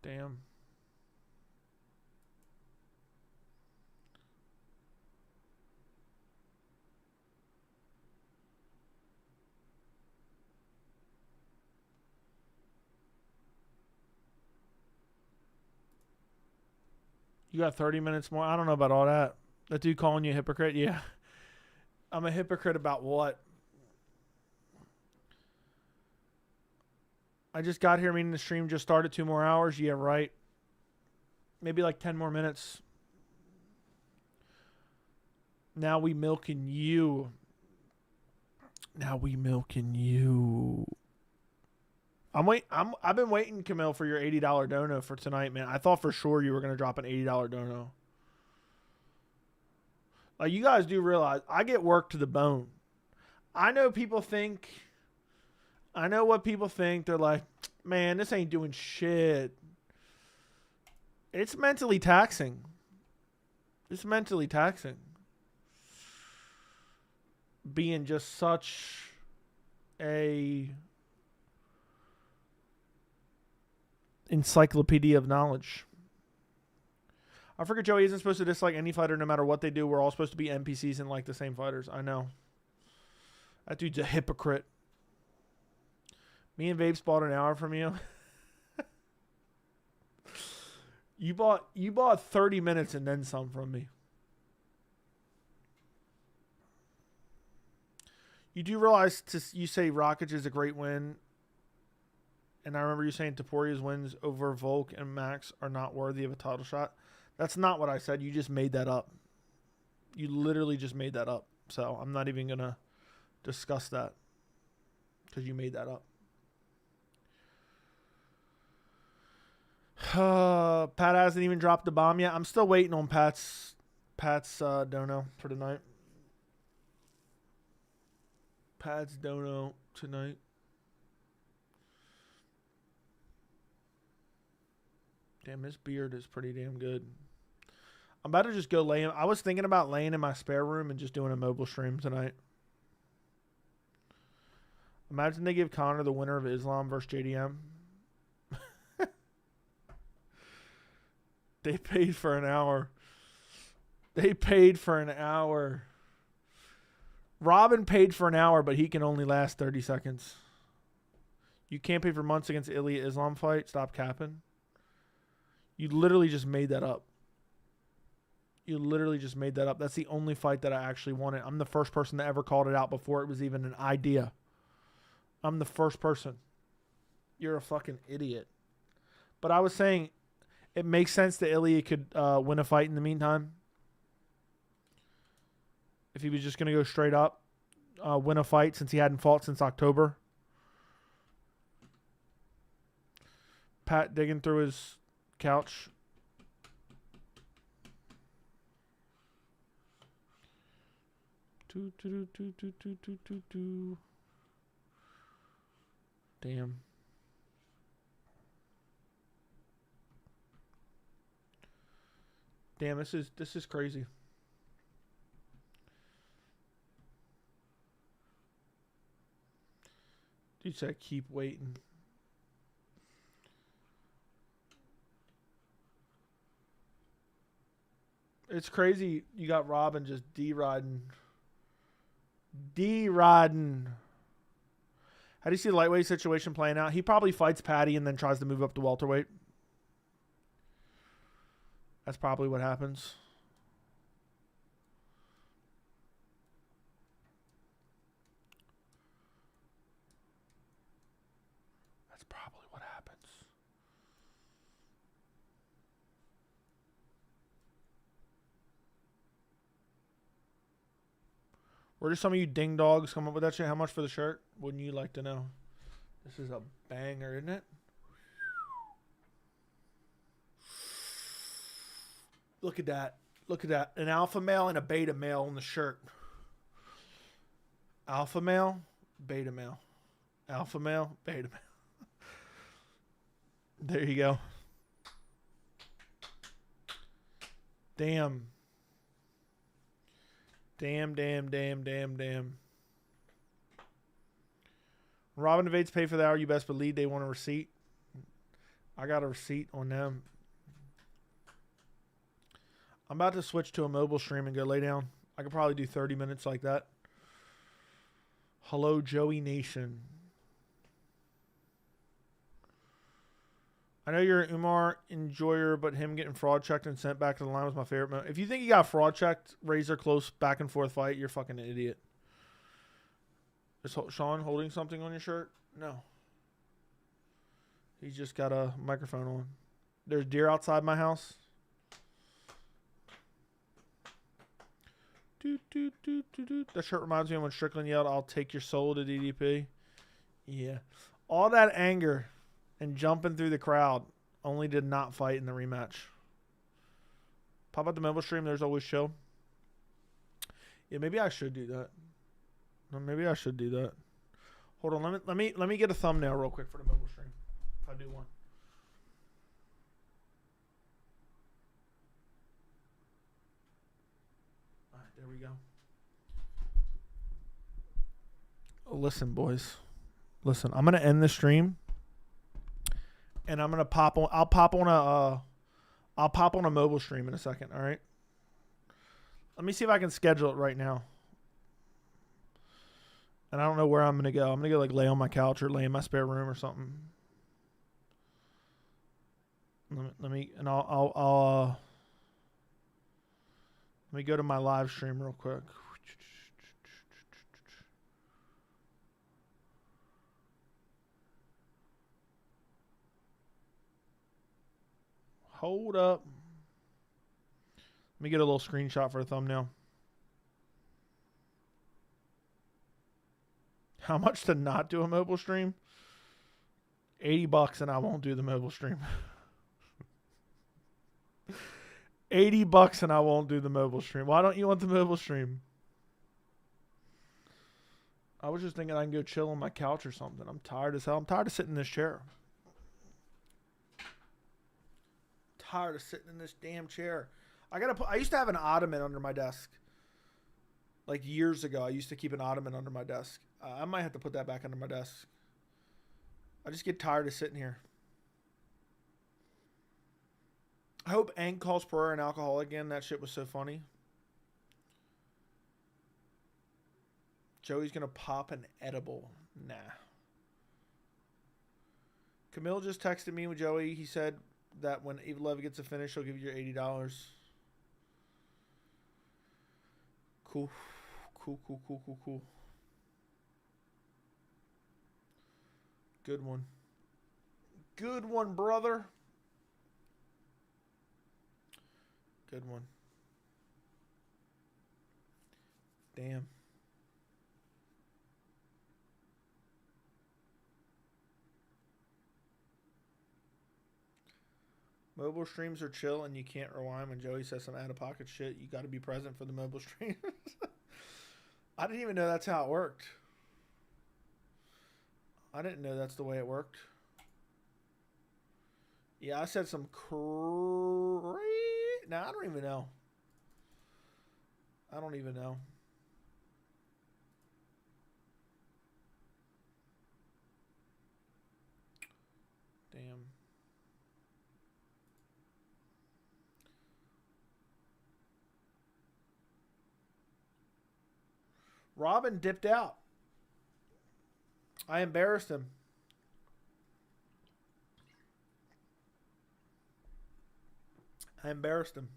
Damn. You got 30 minutes more? I don't know about all that. That dude calling you a hypocrite? Yeah. I'm a hypocrite about what? I just got here, meaning the stream just started 2 more hours. Yeah, right. Maybe like 10 more minutes. Now we milking you. Now we milking you. I've been waiting, Camille, for your $80 dono for tonight, man. I thought for sure you were gonna drop an $80 dono. Like, you guys do realize I get worked to the bone. I know people think. I know what people think. They're like, man, this ain't doing shit. It's mentally taxing. It's mentally taxing. Being just such a encyclopedia of knowledge. I forget Joey isn't supposed to dislike any fighter no matter what they do. We're all supposed to be NPCs and like the same fighters. I know. That dude's a hypocrite. Me and Vapes bought an hour from you. You bought 30 minutes and then some from me. You do realize you say Rakic is a great win. And I remember you saying Toporia's wins over Volk and Max are not worthy of a title shot. That's not what I said. You just made that up. You literally just made that up. So I'm not even going to discuss that because you made that up. Pat hasn't even dropped the bomb yet. I'm still waiting on Pat's dono for tonight. Pat's dono tonight. Damn, this beard is pretty damn good. I'm about to just go lay. I was thinking about laying in my spare room and just doing a mobile stream tonight. Imagine they give Conor the winner of Islam versus JDM. They paid for an hour. They paid for an hour. Robin paid for an hour, but he can only last 30 seconds. You can't pay for months against Ilya Islam fight. Stop capping. You literally just made that up. You literally just made that up. That's the only fight that I actually wanted. I'm the first person that ever called it out before it was even an idea. I'm the first person. You're a fucking idiot. But I was saying it makes sense that Ilya could win a fight in the meantime. If he was just going to go straight up, win a fight since he hadn't fought since October. Pat digging through his couch. Damn. Damn, this is crazy. Dude said keep waiting. It's crazy. You got Robin just D-riding. D-riding. How do you see the lightweight situation playing out? He probably fights Patty and then tries to move up to welterweight. That's probably what happens. That's probably what happens. Where do some of you ding dogs come up with that shit? How much for the shirt? Wouldn't you like to know? This is a banger, isn't it? Look at that. Look at that. An alpha male and a beta male on the shirt. Alpha male Beta male. Alpha male. Beta male. There you go. Damn. Damn. Robin Debates pay for the hour. You best believe they want a receipt. I got a receipt on them. I'm about to switch to a mobile stream and go lay down. I could probably do 30 minutes like that. Hello, Joey Nation. I know you're an Umar enjoyer, but him getting fraud checked and sent back to the line was my favorite moment. If you think he got fraud checked, razor close back and forth fight, you're fucking an idiot. Is Sean holding something on your shirt? No. He's just got a microphone on. There's deer outside my house. That shirt reminds me of when Strickland yelled, "I'll take your soul" to DDP. Yeah. All that anger and jumping through the crowd only did not fight in the rematch. Pop out the mobile stream. There's always show. Yeah, maybe I should do that. Maybe I should do that. Hold on. Let me get a thumbnail real quick for the mobile stream. If I do one. All right, there we go. Listen, boys. Listen, I'm gonna end the stream, and I'm gonna pop on. I'll pop on a mobile stream in a second. All right. Let me see if I can schedule it right now. And I don't know where I'm gonna go. I'm gonna go like lay on my couch or lay in my spare room or something. Let me go to my live stream real quick. Hold up. Let me get a little screenshot for a thumbnail. How much to not do a mobile stream? $80 and I won't do the mobile stream. $80 and I won't do the mobile stream. Why don't you want the mobile stream? I was just thinking I can go chill on my couch or something. I'm tired as hell. I'm tired of sitting in this chair. Tired of sitting in this damn chair. I used to have an ottoman under my desk. Like years ago, I used to keep an ottoman under my desk. I might have to put that back under my desk. I just get tired of sitting here. I hope Ank calls Pereira an alcoholic again. That shit was so funny. Joey's going to pop an edible. Nah. Camille just texted me with Joey. He said that when Evil gets a finish, he'll give you your $80. Cool. Cool. Good one. Good one, brother. Good one. Damn. Mobile streams are chill and you can't rewind. When Joey says some out-of-pocket shit, you got to be present for the mobile streams. I didn't even know that's how it worked. I didn't know that's the way it worked. Yeah, I said some crazy... Nah, I don't even know. I don't even know. Damn. Robin dipped out. I embarrassed him. I embarrassed him.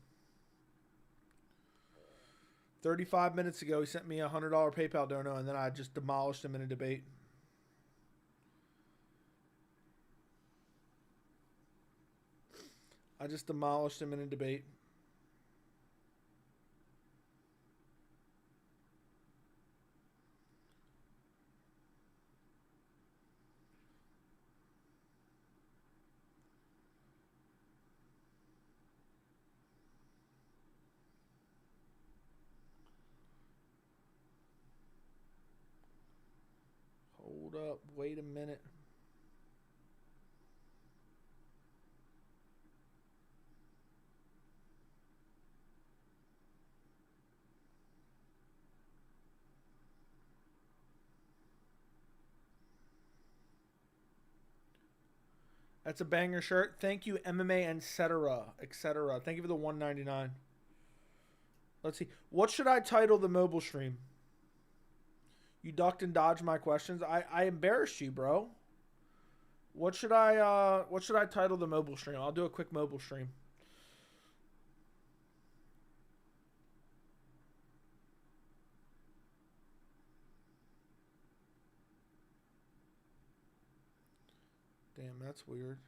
35 minutes ago, he sent me a $100 PayPal dono, and then I just demolished him in a debate. I just demolished him in a debate. up. Wait a minute. That's a banger shirt. Thank you, MMA, etc. etc. Thank you for the $1.99. Let's see. What should I title the mobile stream? You ducked and dodged my questions. I embarrassed you, bro. What should I title the mobile stream? I'll do a quick mobile stream. Damn, that's weird.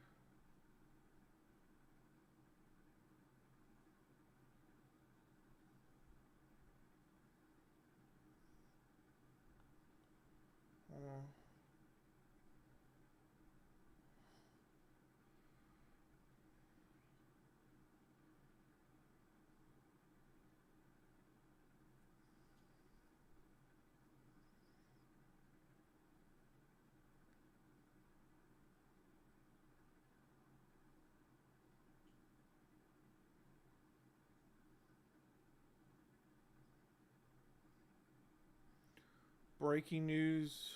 Breaking news.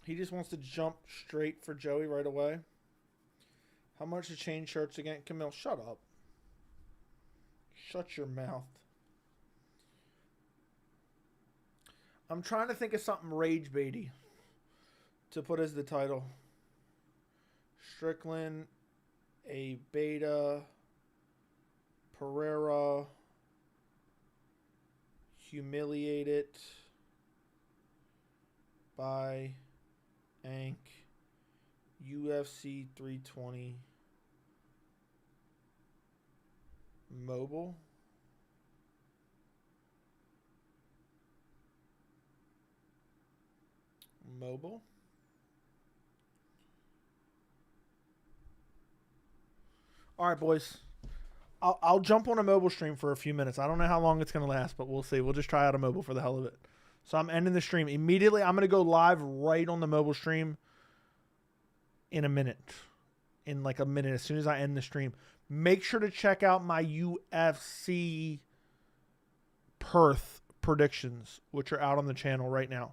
He just wants to jump straight for Joey right away. How much to change shirts again? Camille, shut up. Shut your mouth. I'm trying to think of something rage baity to put as the title. Strickland, a beta, Pereira, humiliated by Ank, UFC 320, mobile. Mobile. All right, boys. I'll jump on a mobile stream for a few minutes. I don't know how long it's going to last, but we'll see. We'll just try out a mobile for the hell of it. So I'm ending the stream. Immediately, I'm going to go live right on the mobile stream in a minute. In like a minute, as soon as I end the stream. Make sure to check out my UFC Perth predictions, which are out on the channel right now.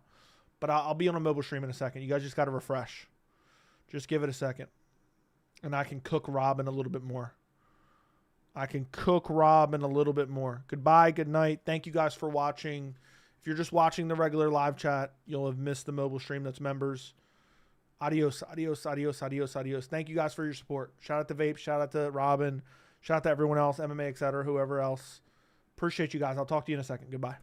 But I'll be on a mobile stream in a second. You guys just got to refresh. Just give it a second. And I can cook Robin a little bit more. Goodbye, good night. Thank you guys for watching. If you're just watching the regular live chat, you'll have missed the mobile stream that's members. Adios, adios, adios, adios, adios. Thank you guys for your support. Shout out to Vape. Shout out to Robin. Shout out to everyone else, MMA, etc., whoever else. Appreciate you guys. I'll talk to you in a second. Goodbye.